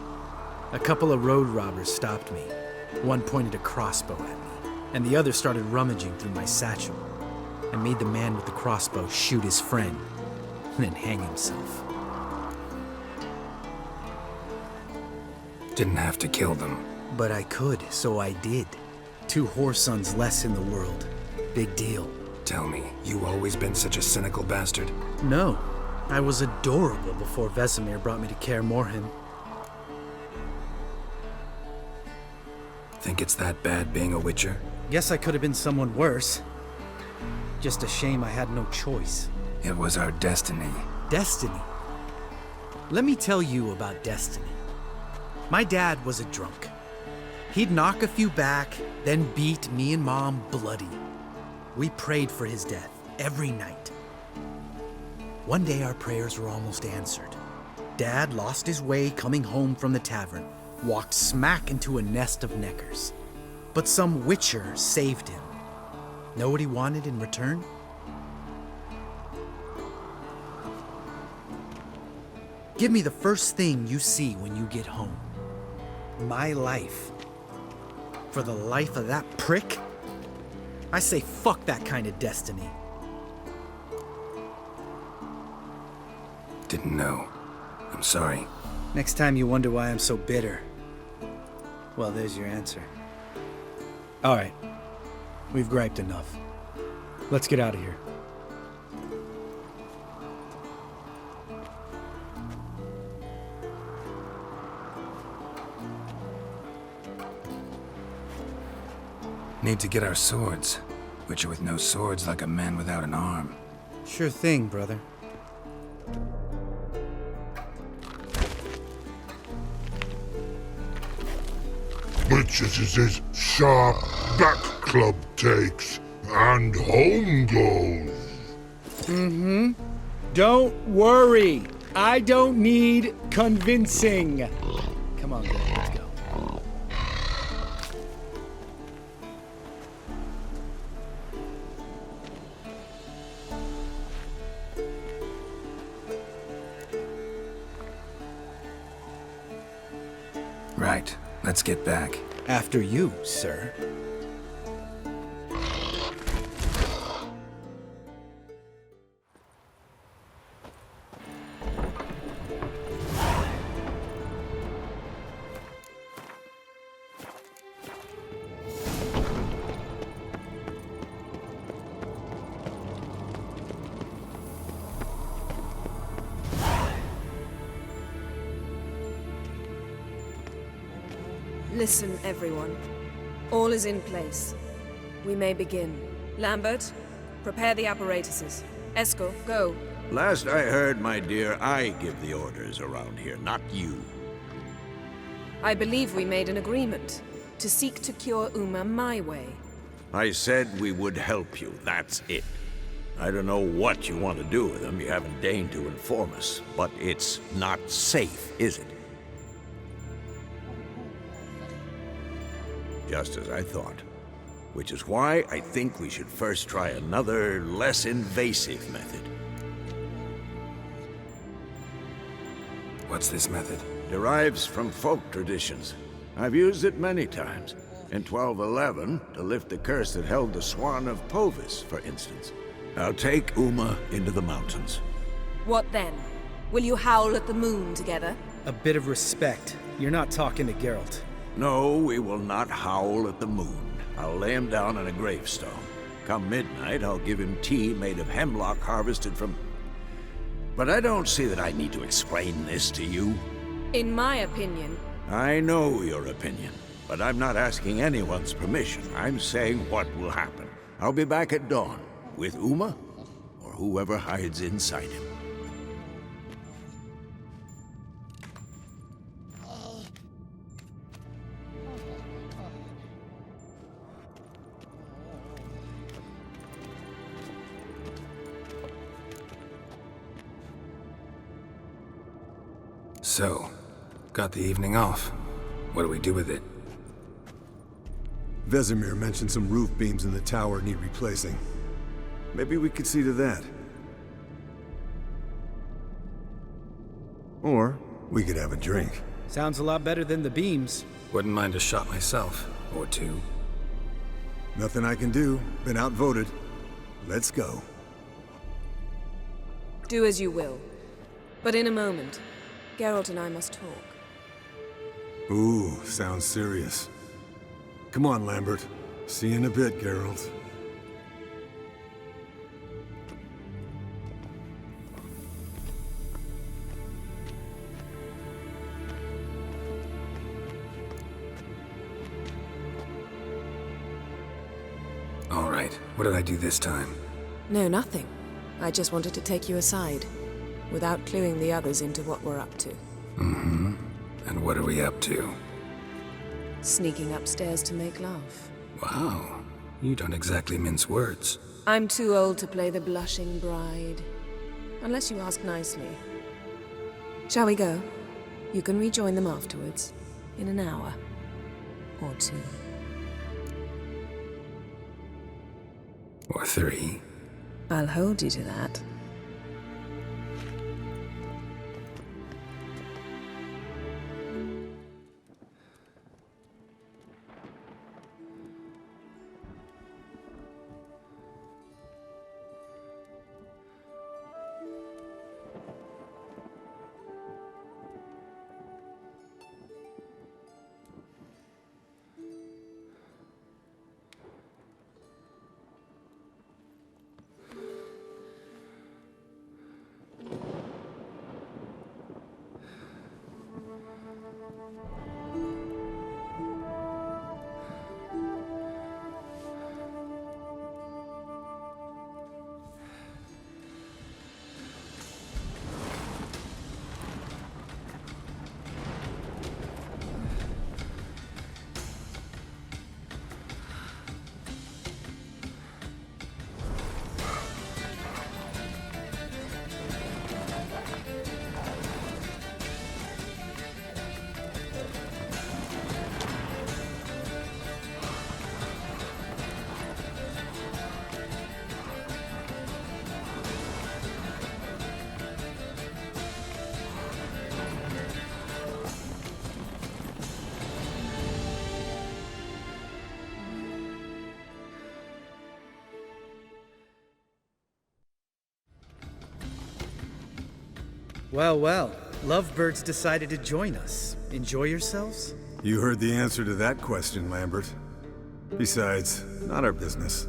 A couple of road robbers stopped me. One pointed a crossbow at me, and the other started rummaging through my satchel. I made the man with the crossbow shoot his friend, and then hang himself. Didn't have to kill them. But I could, so I did. 2 whoresons less in the world. Big deal. Tell me, you always been such a cynical bastard? No. I was adorable before Vesemir brought me to Kaer Morhen. Think it's that bad being a Witcher? Guess I could have been someone worse. Just a shame I had no choice. It was our destiny. Destiny? Let me tell you about destiny. My dad was a drunk. He'd knock a few back, then beat me and Mom bloody. We prayed for his death every night. One day our prayers were almost answered. Dad lost his way coming home from the tavern, walked smack into a nest of neckers. But some Witcher saved him. Know what he wanted in return? Give me the first thing you see when you get home. My life. For the life of that prick? I say fuck that kind of destiny. Didn't know. I'm sorry. Next time you wonder why I'm so bitter, well, there's your answer. All right. We've griped enough. Let's get out of here. Need to get our swords. Witcher with no swords like a man without an arm. Sure thing, brother. bitches as his sharp back club takes, and home goes. Mm-hmm. Don't worry. I don't need convincing. Come on, girl, let's go. Right. Let's get back. After you, sir. Listen, everyone. All is in place. We may begin. Lambert, prepare the apparatuses. Eskel, go. Last I heard, my dear, I give the orders around here, not you. I believe we made an agreement to seek to cure Uma my way. I said we would help you, that's it. I don't know what you want to do with them, you haven't deigned to inform us, but it's not safe, is it? Just as I thought. Which is why I think we should first try another, less invasive method. What's this method? Derives from folk traditions. I've used it many times. In 1211, to lift the curse that held the Swan of Povis, for instance. I'll take Uma into the mountains. What then? Will you howl at the moon together? A bit of respect. You're not talking to Geralt. No, we will not howl at the moon. I'll lay him down on a gravestone. Come midnight, I'll give him tea made of hemlock harvested from... But I don't see that I need to explain this to you. In my opinion... I know your opinion, but I'm not asking anyone's permission. I'm saying what will happen. I'll be back at dawn, with Uma, or whoever hides inside him. So, got the evening off. What do we do with it? Vesemir mentioned some roof beams in the tower need replacing. Maybe we could see to that. Or we could have a drink. Sounds a lot better than the beams. Wouldn't mind a shot myself, or two. Nothing I can do. Been outvoted. Let's go. Do as you will. But in a moment, Geralt and I must talk. Ooh, sounds serious. Come on, Lambert. See you in a bit, Geralt. All right, what did I do this time? No, nothing. I just wanted to take you aside, without cluing the others into what we're up to. Mm-hmm. And what are we up to? Sneaking upstairs to make love. Wow, you don't exactly mince words. I'm too old to play the blushing bride. Unless you ask nicely. Shall we go? You can rejoin them afterwards, in an hour or two. Or three. I'll hold you to that. Well, well. Lovebirds decided to join us. Enjoy yourselves? You heard the answer to that question, Lambert. Besides, not our business.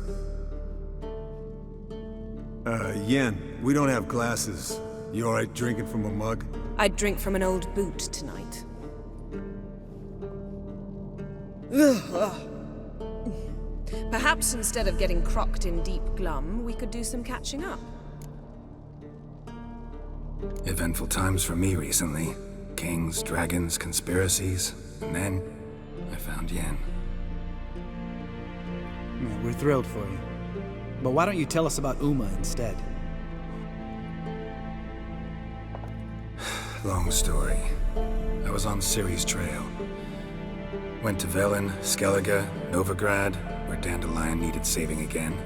Yen, we don't have glasses. You alright drinking from a mug? I'd drink from an old boot tonight. Perhaps instead of getting crocked in deep glum, we could do some catching up. Eventful times for me recently. Kings, dragons, conspiracies, and then I found Yen. We're thrilled for you. But why don't you tell us about Uma instead? Long story. I was on Ciri's trail. Went to Velen, Skellige, Novigrad, where Dandelion needed saving again.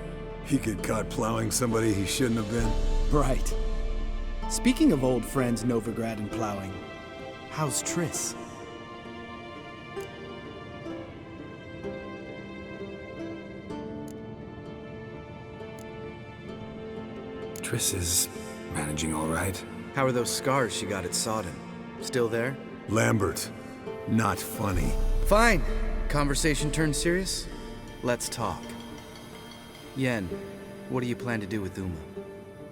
He get caught plowing somebody he shouldn't have been. Right. Speaking of old friends Novigrad and plowing, how's Triss? Triss is managing all right. How are those scars she got at Sodden? Still there? Lambert, not funny. Fine. Conversation turned serious? Let's talk. Yen, what do you plan to do with Uma?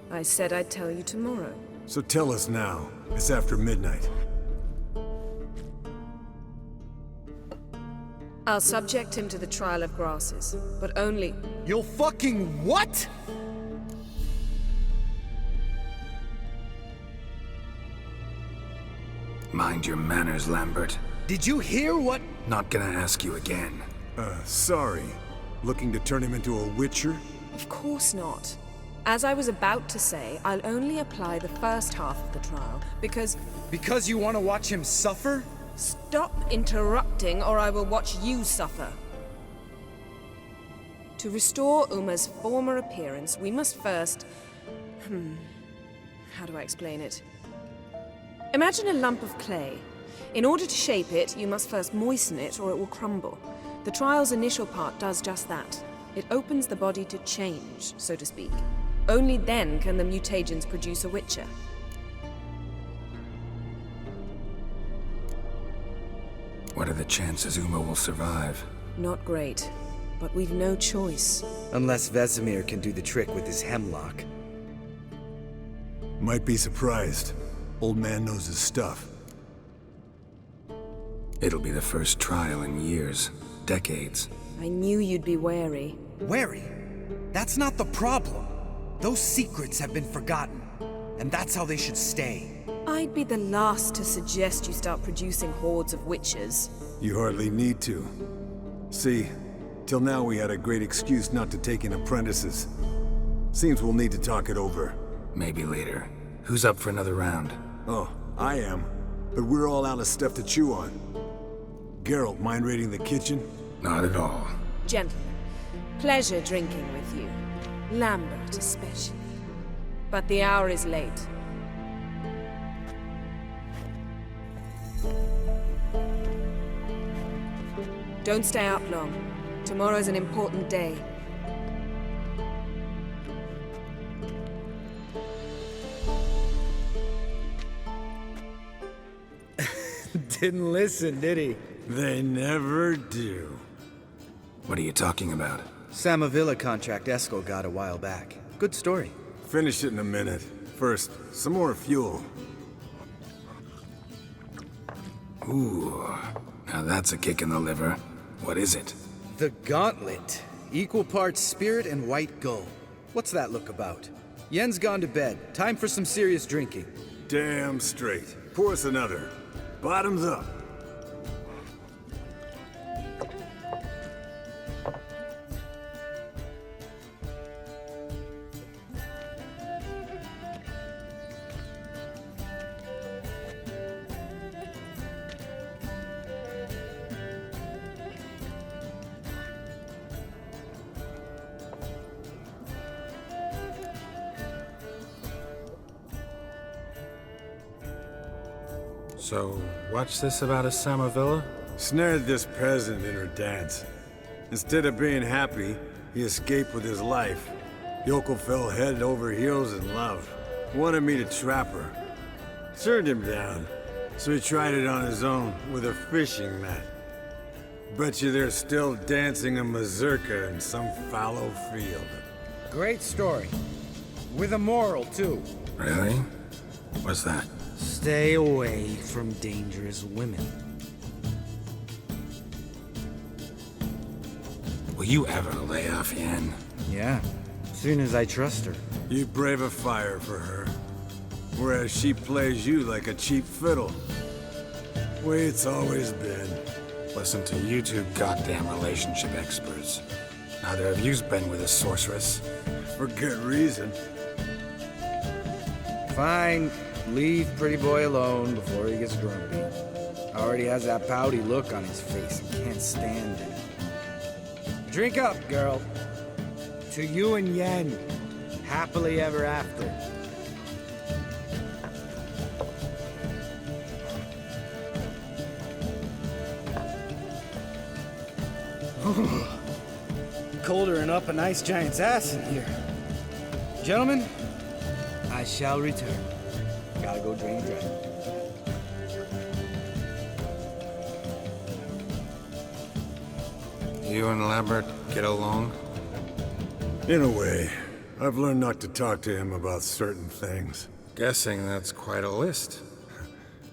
I said I'd tell you tomorrow. So tell us now. It's after midnight. I'll subject him to the trial of grasses, but only... You'll fucking what?! Mind your manners, Lambert. Did you hear what? Not gonna ask you again. Sorry. Looking to turn him into a witcher? Of course not. As I was about to say, I'll only apply the first half of the trial, because... Because you want to watch him suffer? Stop interrupting, or I will watch you suffer. To restore Uma's former appearance, we must first... How do I explain it? Imagine a lump of clay. In order to shape it, you must first moisten it, or it will crumble. The trial's initial part does just that. It opens the body to change, so to speak. Only then can the mutagens produce a witcher. What are the chances Uma will survive? Not great, but we've no choice. Unless Vesemir can do the trick with his hemlock. Might be surprised. Old man knows his stuff. It'll be the first trial in years, decades. I knew you'd be wary. Wary? That's not the problem. Those secrets have been forgotten, and that's how they should stay. I'd be the last to suggest you start producing hordes of witches. You hardly need to. See, till now we had a great excuse not to take in apprentices. Seems we'll need to talk it over. Maybe later. Who's up for another round? Oh, I am. But we're all out of stuff to chew on. Geralt, mind raiding the kitchen? Not at all. Gentlemen, pleasure drinking with you. Lambert especially. But the hour is late. Don't stay up long. Tomorrow's an important day. Didn't listen, did he? They never do. What are you talking about? Samavilla contract Eskel got a while back. Good story. Finish it in a minute. First, some more fuel. Ooh, now that's a kick in the liver. What is it? The Gauntlet. Equal parts spirit and white gull. What's that look about? Yen's gone to bed. Time for some serious drinking. Damn straight. Pour us another. Bottoms up. So, what's this about a Samavilla? Snared this peasant in her dance. Instead of being happy, he escaped with his life. Yoko fell head over heels in love. Wanted me to trap her. Turned him down, so he tried it on his own with a fishing net. Bet you they're still dancing a mazurka in some fallow field. Great story. With a moral, too. Really? What's that? Stay away from dangerous women. Will you ever lay off Yen? Yeah, soon as I trust her. You brave a fire for her, whereas she plays you like a cheap fiddle. Way it's always been. Listen to you two goddamn relationship experts. Neither of you's been with a sorceress. For good reason. Fine. Leave pretty boy alone before he gets grumpy. Already has that pouty look on his face and can't stand it. Drink up, girl. To you and Yen. Happily ever after. Colder and up a nice giant's ass in here. Gentlemen, I shall return. Gotta go drain the dragon. You and Lambert get along? In a way. I've learned not to talk to him about certain things. Guessing that's quite a list.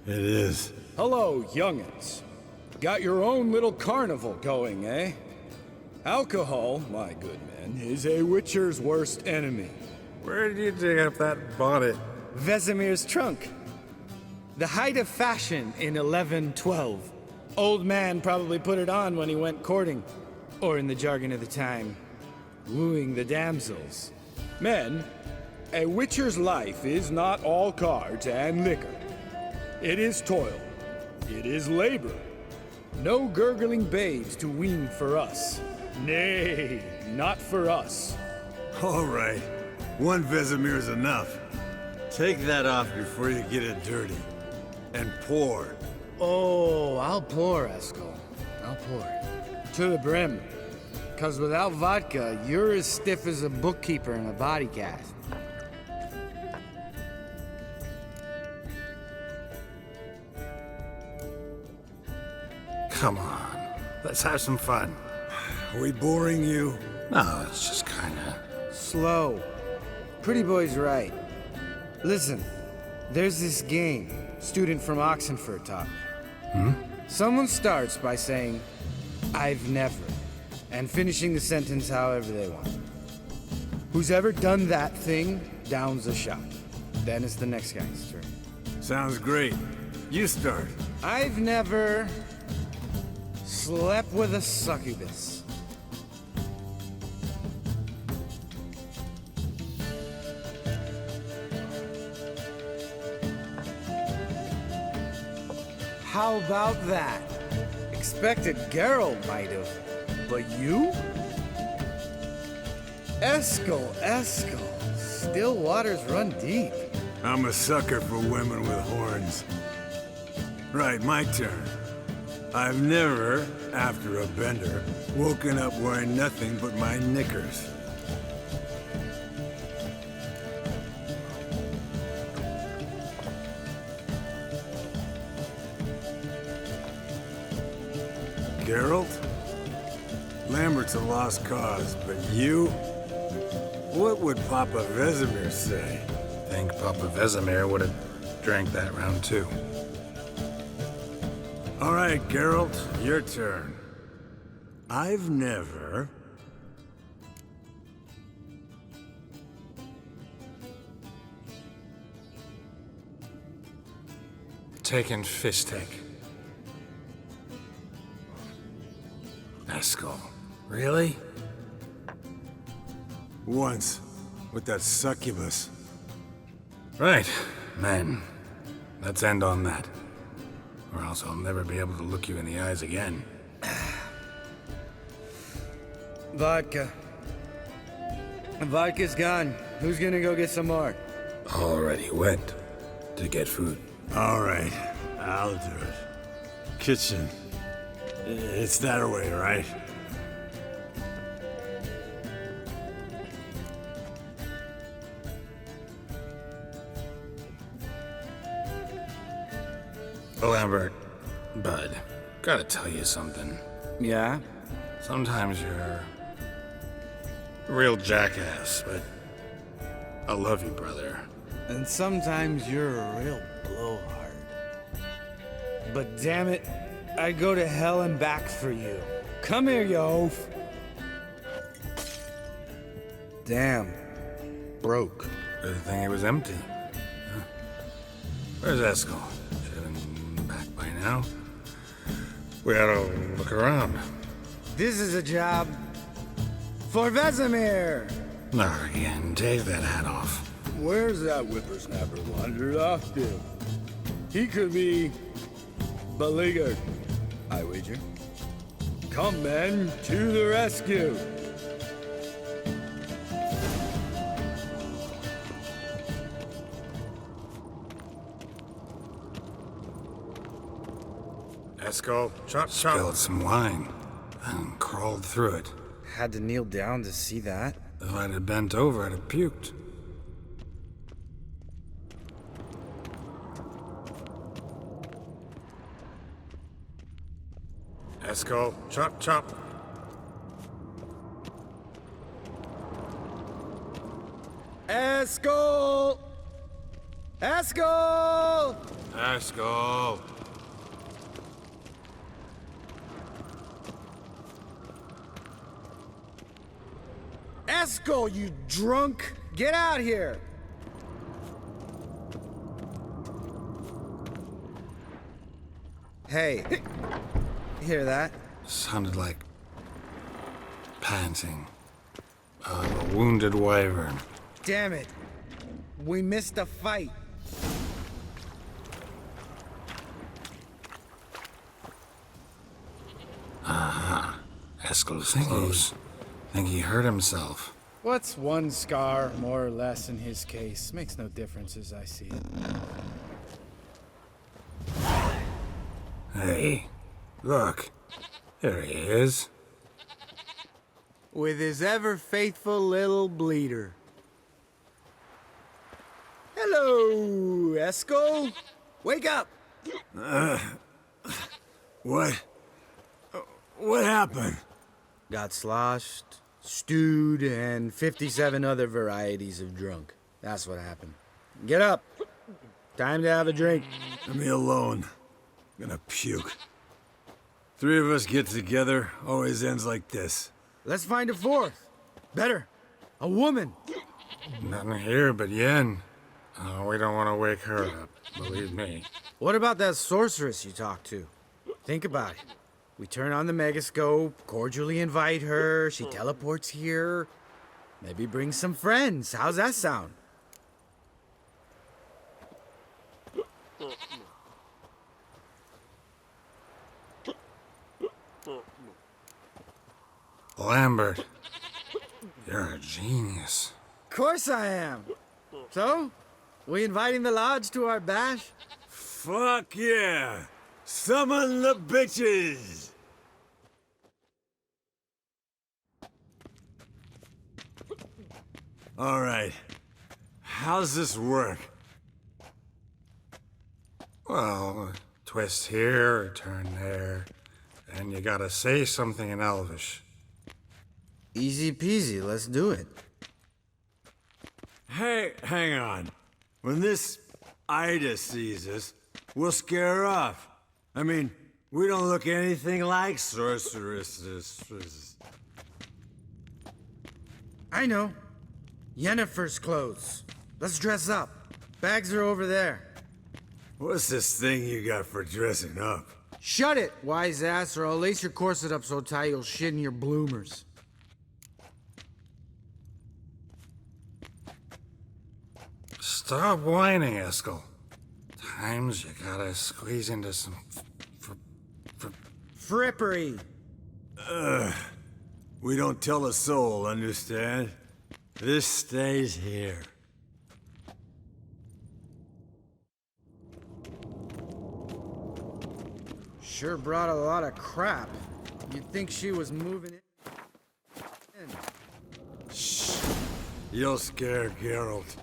It is. Hello, young'uns. Got your own little carnival going, eh? Alcohol, my good men, is a witcher's worst enemy. Where did you dig up that bonnet? Vesemir's trunk. The height of fashion in 1112. Old man probably put it on when he went courting. Or in the jargon of the time, wooing the damsels. Men, a witcher's life is not all cards and liquor. It is toil. It is labor. No gurgling babes to wean for us. Nay, not for us. All right. One Vesemir's enough. Take that off before you get it dirty. And pour. Oh, I'll pour, Eskel. I'll pour. To the brim. 'Cause without vodka, you're as stiff as a bookkeeper in a body cast. Come on, let's have some fun. Are we boring you? No, it's just kinda... Slow. Pretty boy's right. Listen, there's this game student from Oxenford taught me. Someone starts by saying, I've never, and finishing the sentence however they want. Who's ever done that thing downs a shot. Then it's the next guy's turn. Sounds great. You start. I've never slept with a succubus. How about that? Expected Geralt might have, but you? Eskel. Still waters run deep. I'm a sucker for women with horns. Right, my turn. I've never, after a bender, woken up wearing nothing but my knickers. Geralt? Lambert's a lost cause, but you? What would Papa Vesemir say? Think Papa Vesemir would have drank that round too. All right, Geralt, your turn. I've never... Taken fistic. Eskel. Really? Once, with that succubus. Right, men. Let's end on that. Or else I'll never be able to look you in the eyes again. Vodka. Vodka's gone. Who's gonna go get some more? Already went to get food. All right, I'll do it. Kitchen. It's that way, right? Lambert, bud, gotta tell you something. Yeah? Sometimes you're a real jackass, but I love you, brother. And sometimes you're a real blowhard. But damn it, I'd go to hell and back for you. Come here, you oaf. Damn. Broke. Good thing it was empty. Huh? Where's Eskel? Should have been back by now. We ought to look around. This is a job for Vesemir. Not again. Take that hat off. Where's that whippersnapper wandered off to? He could be beleaguered, I wager. Come, men, to the rescue! Eskel, chop. Spilled some wine and crawled through it. Had to kneel down to see that. If I'd have bent over, I'd have puked. Eskel, chop. Eskel! Eskel! Eskel! Eskel, you drunk! Get out here! Hey, hear that? Sounded like panting. A wounded wyvern. Damn it! We missed a fight. Aha. Eskel's close. Think he hurt himself. What's one scar, more or less, in his case? Makes no difference as I see it. Hey, look. There he is. With his ever-faithful little bleeder. Hello, Eskel. Wake up! What happened? Got sloshed, stewed, and 57 other varieties of drunk. That's what happened. Get up. Time to have a drink. Leave me alone. I'm gonna puke. Three of us get together, always ends like this. Let's find a fourth. Better. A woman. Nothing here but Yen. Oh, we don't want to wake her up, believe me. What about that sorceress you talked to? Think about it. We turn on the megascope, cordially invite her, she teleports here. Maybe bring some friends. How's that sound? Lambert, you're a genius. Of course I am. So, we inviting the lodge to our bash? Fuck yeah! Summon the bitches! Alright. How's this work? Well, twist here, turn there, and you gotta say something in Elvish. Easy peasy, let's do it. Hey, hang on. When this Ida sees us, we'll scare her off. I mean, we don't look anything like sorceresses. I know. Yennefer's clothes. Let's dress up. Bags are over there. What's this thing you got for dressing up? Shut it, wise ass, or I'll lace your corset up so tight you'll shit in your bloomers. Stop whining, Eskel. Times you gotta squeeze into some frippery. We don't tell a soul, understand? This stays here. Sure brought a lot of crap. You'd think she was moving in. Shh. You'll scare Geralt.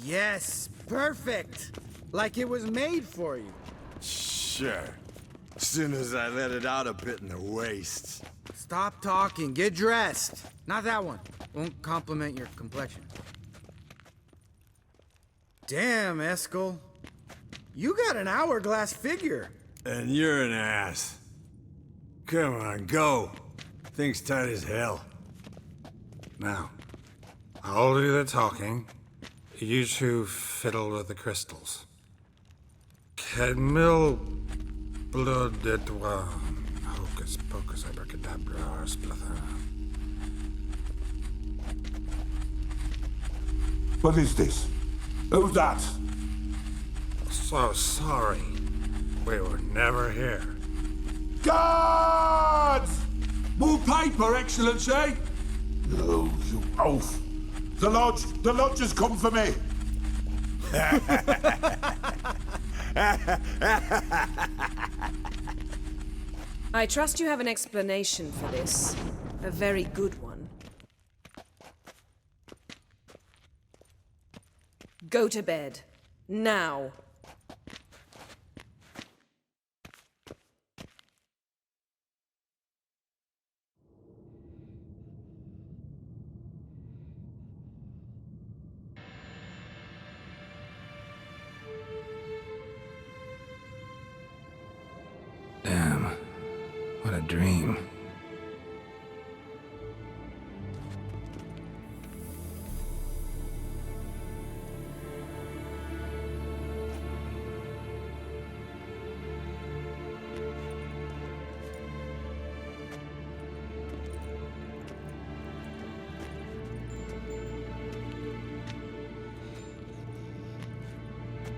Yes, perfect! Like it was made for you. Sure. As soon as I let it out a bit in the waist. Stop talking, get dressed. Not that one. Won't compliment your complexion. Damn, Eskel. You got an hourglass figure. And you're an ass. Come on, go. Thing's tight as hell. Now, I'll do the talking. You two fiddle with the crystals. Kedmil blood et hocus pocus abracadabra splather. What is this? Who's that? So sorry. We were never here. Guards! More paper, Excellency! No, you oaf. The lodge has come for me. I trust you have an explanation for this. A very good one. Go to bed. Now. Damn. What a dream.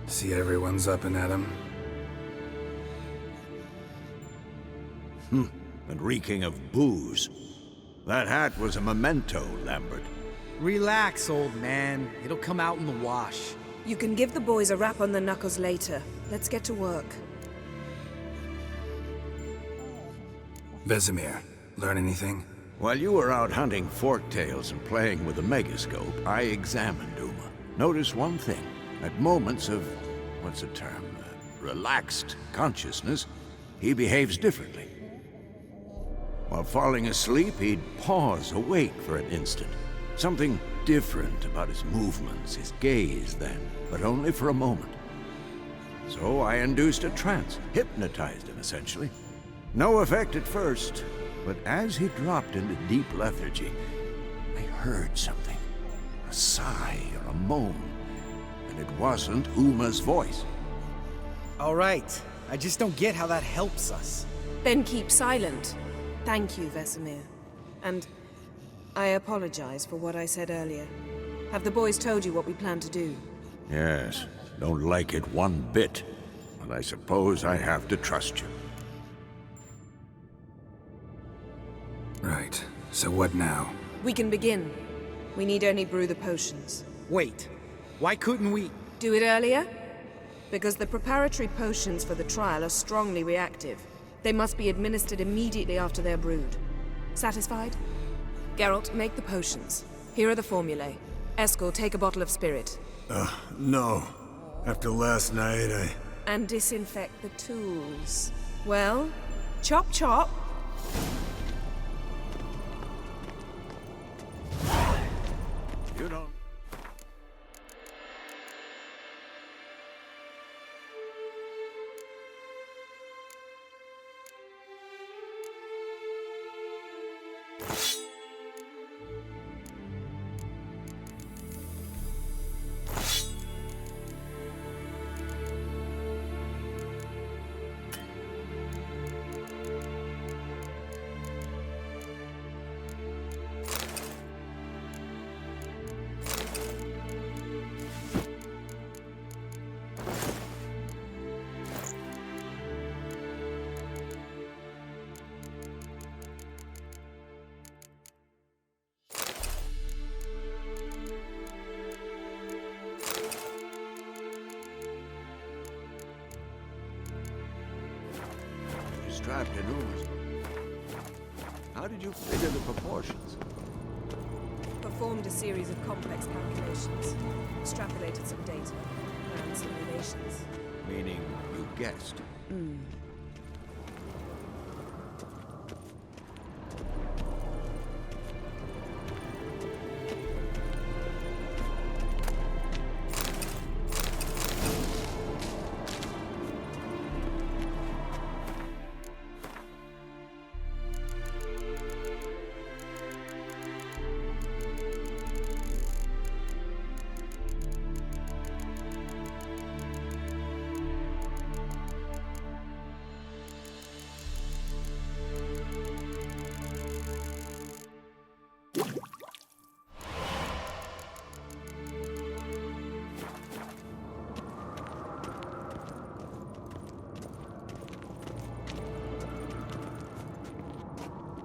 See everyone's up and at 'em. And reeking of booze. That hat was a memento, Lambert. Relax, old man. It'll come out in the wash. You can give the boys a rap on the knuckles later. Let's get to work. Vesemir, learn anything? While you were out hunting forktails and playing with the megascope, I examined Uma. Notice one thing. At moments of, what's the term, relaxed consciousness, he behaves differently. While falling asleep, he'd pause, awake for an instant. Something different about his movements, his gaze then, but only for a moment. So I induced a trance, hypnotized him essentially. No effect at first, but as he dropped into deep lethargy, I heard something. A sigh or a moan, and it wasn't Uma's voice. All right, I just don't get how that helps us. Then keep silent. Thank you, Vesemir. And I apologize for what I said earlier. Have the boys told you what we plan to do? Yes, don't like it one bit, but I suppose I have to trust you. Right. So what now? We can begin. We need only brew the potions. Wait, why couldn't we? Do it earlier? Because the preparatory potions for the trial are strongly reactive. They must be administered immediately after they're brewed. Satisfied? Geralt, make the potions. Here are the formulae. Eskel, take a bottle of spirit. No. After last night, And disinfect the tools. Well, chop chop. You don't... Strapped in Uma's. How did you figure the proportions? For performed a series of complex calculations, extrapolated some data, ran simulations. Meaning you guessed.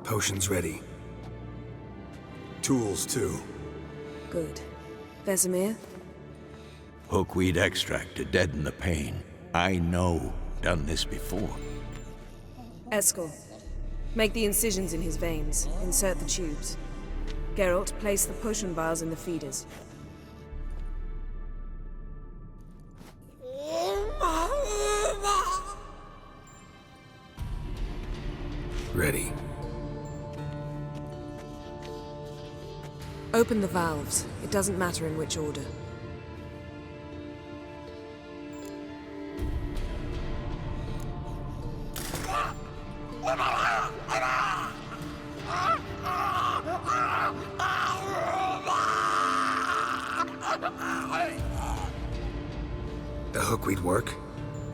Potions ready. Tools, too. Good. Vesemir? Hookweed extract to deaden the pain. I know. Done this before. Eskel. Make the incisions in his veins. Insert the tubes. Geralt, place the potion vials in the feeders. Ready. Open the valves. It doesn't matter in which order. The hookweed work?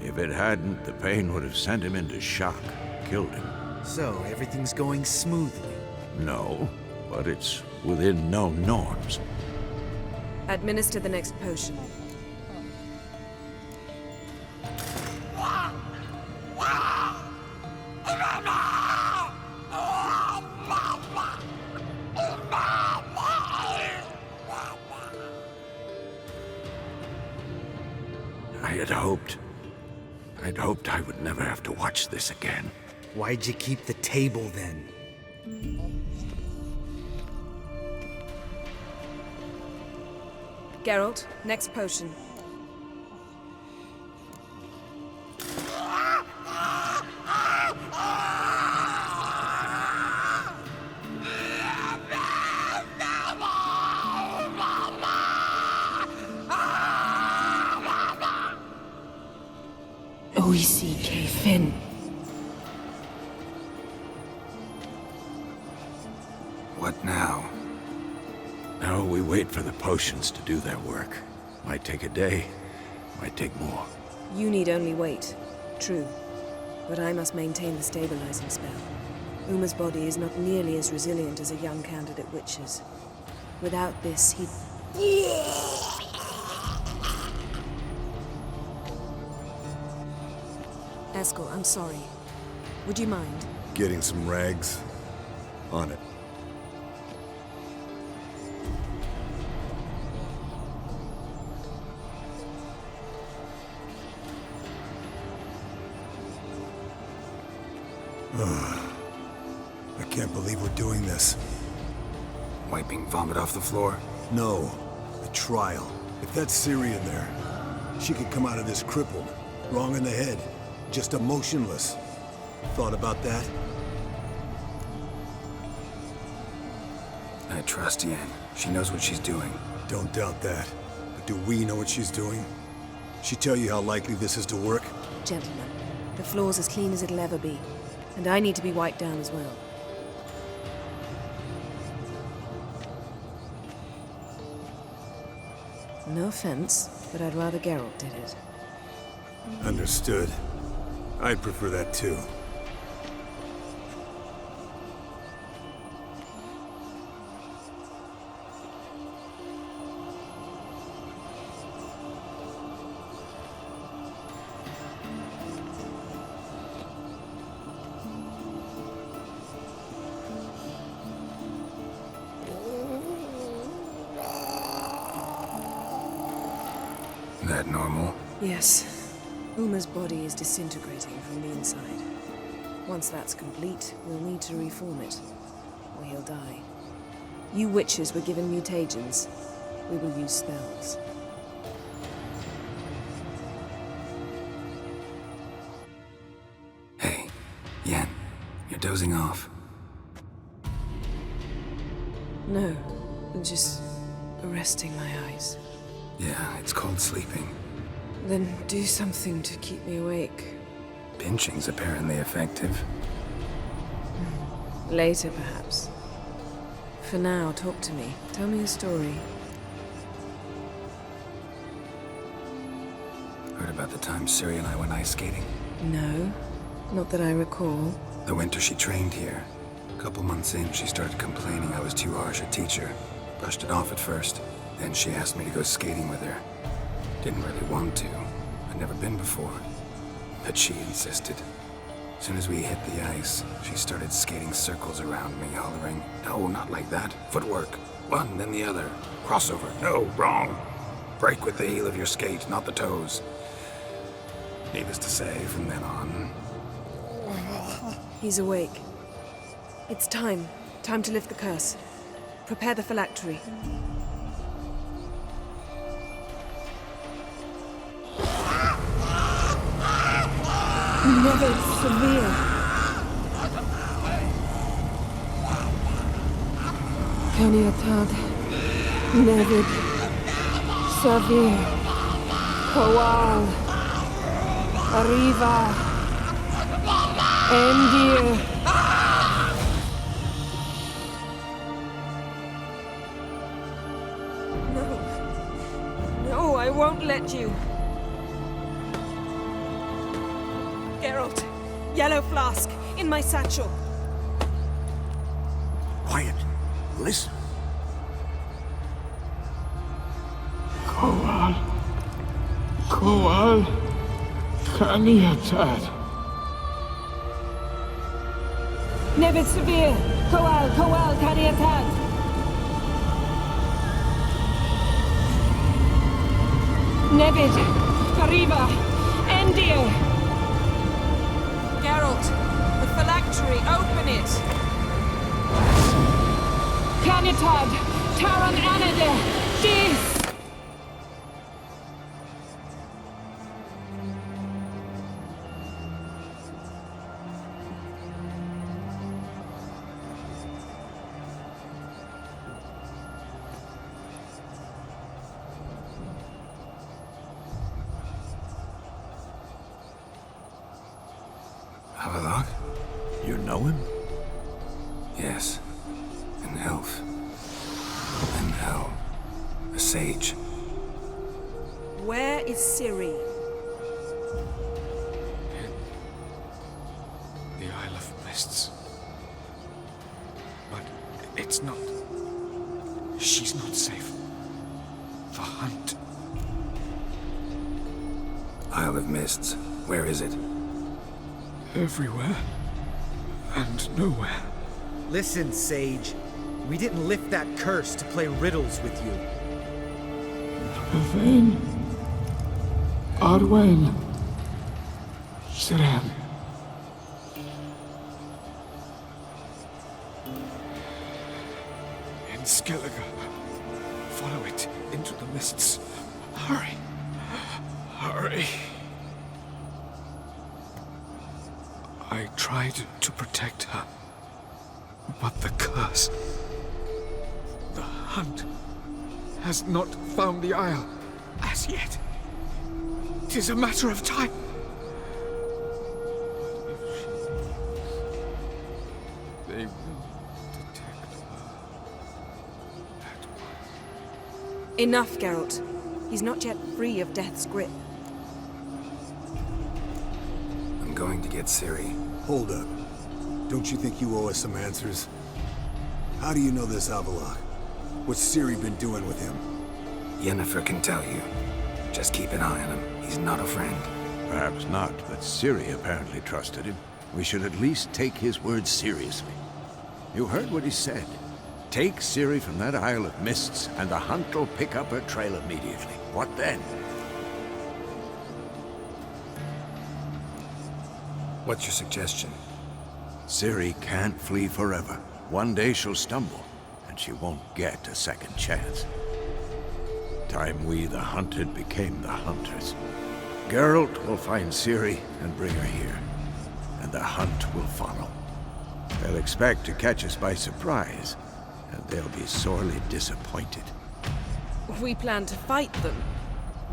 If it hadn't, the pain would have sent him into shock. Killed him. So, everything's going smoothly? No, but it's within known norms. Administer the next potion. I'd hoped I would never have to watch this again. Why'd you keep the table then? Geralt, next potion. OECK Finn. What now? Now we wait for the potions to do their work. Might take a day, might take more. You need only wait. True. But I must maintain the stabilizing spell. Uma's body is not nearly as resilient as a young candidate witch's. Without this, he'd... Eskel, I'm sorry. Would you mind? Getting some rags? On it. I can't believe we're doing this. Wiping vomit off the floor? No. The trial. If that's Ciri in there, she could come out of this crippled, wrong in the head, just emotionless. Thought about that? I trust Yen. She knows what she's doing. Don't doubt that. But do we know what she's doing? She tell you how likely this is to work? Gentlemen, the floor's as clean as it'll ever be. And I need to be wiped down as well. No offense, but I'd rather Geralt did it. Understood. I'd prefer that too. That normal? Yes. Uma's body is disintegrating from the inside. Once that's complete, we'll need to reform it, or he'll die. You witches were given mutagens. We will use spells. Hey, Yen, you're dozing off. No, I'm just resting my eyes. Yeah, it's called sleeping. Then do something to keep me awake. Pinching's apparently effective. Later, perhaps. For now, talk to me. Tell me a story. Heard about the time Ciri and I went ice skating? No, not that I recall. The winter she trained here. A couple months in, she started complaining I was too harsh a teacher. Brushed it off at first. Then she asked me to go skating with her. Didn't really want to. I'd never been before. But she insisted. As soon as we hit the ice, she started skating circles around me, hollering, "No, not like that. Footwork. One, then the other. Crossover. No, wrong. Break with the heel of your skate, not the toes." Needless to say, from then on... He's awake. It's time. Time to lift the curse. Prepare the phylactery. Never severe. Caniatad. Nevid. Severe. Coal. Arriva. Endir. No, I won't let you. Geralt, yellow flask, in my satchel. Quiet. Listen. Koal. Caniatad. Nevid severe. Coal, Caniatad. Nevid. Arriva. Endir. Geralt, the phylactery, open it. Caniatad. Taran Anade. Dis. Avallac'h? You know him? Yes. An elf. An elf. A sage. Where is Ciri? The Isle of Mists. But it's not... She's not safe. The hunt. Isle of Mists. Where is it? Everywhere. And nowhere. Listen, Sage. We didn't lift that curse to play riddles with you. Yvain. Arwen. Siren. In Skellige. Follow it into the mists. Hurry. Hurry. I tried to protect her, but the curse, the hunt, has not found the Isle as yet. 'Tis a matter of time. They will detect her at once. Enough, Geralt. He's not yet free of death's grip. I'm going to get Ciri. Hold up. Don't you think you owe us some answers? How do you know this Avallac'h? What's Ciri been doing with him? Yennefer can tell you. Just keep an eye on him. He's not a friend. Perhaps not, but Ciri apparently trusted him. We should at least take his words seriously. You heard what he said. Take Ciri from that Isle of Mists, and the hunt will pick up her trail immediately. What then? What's your suggestion? Ciri can't flee forever. One day she'll stumble, and she won't get a second chance. Time we, the hunted, became the hunters. Geralt will find Ciri and bring her here, and the hunt will follow. They'll expect to catch us by surprise, and they'll be sorely disappointed. We plan to fight them.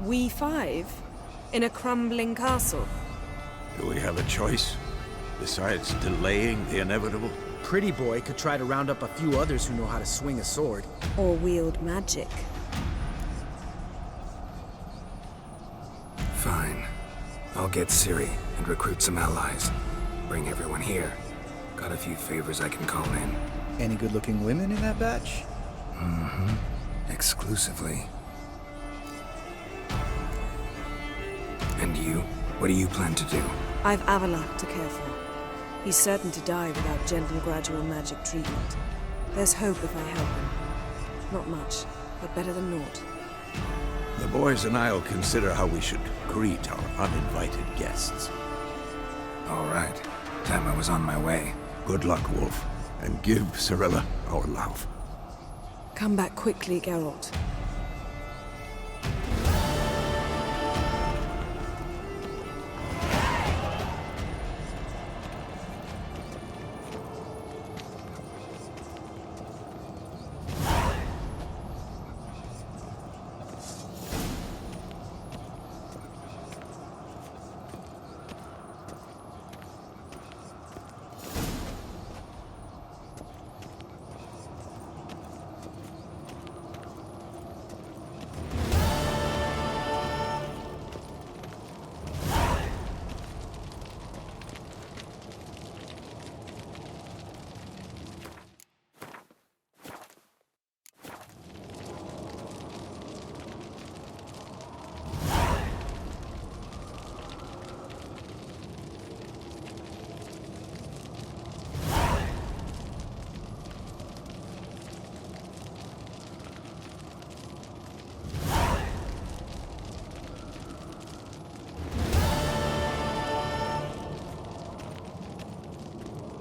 We five? In a crumbling castle? Do we have a choice, besides delaying the inevitable? Pretty Boy could try to round up a few others who know how to swing a sword. Or wield magic. Fine. I'll get Ciri and recruit some allies. Bring everyone here. Got a few favors I can call in. Any good-looking women in that batch? Mm-hmm. Exclusively. And you? What do you plan to do? I've Avallac'h to care for. He's certain to die without gentle, gradual magic treatment. There's hope if I help him. Not much, but better than naught. The boys and I'll consider how we should greet our uninvited guests. All right. Time I was on my way. Good luck, Wolf, and give Cirilla our love. Come back quickly, Geralt.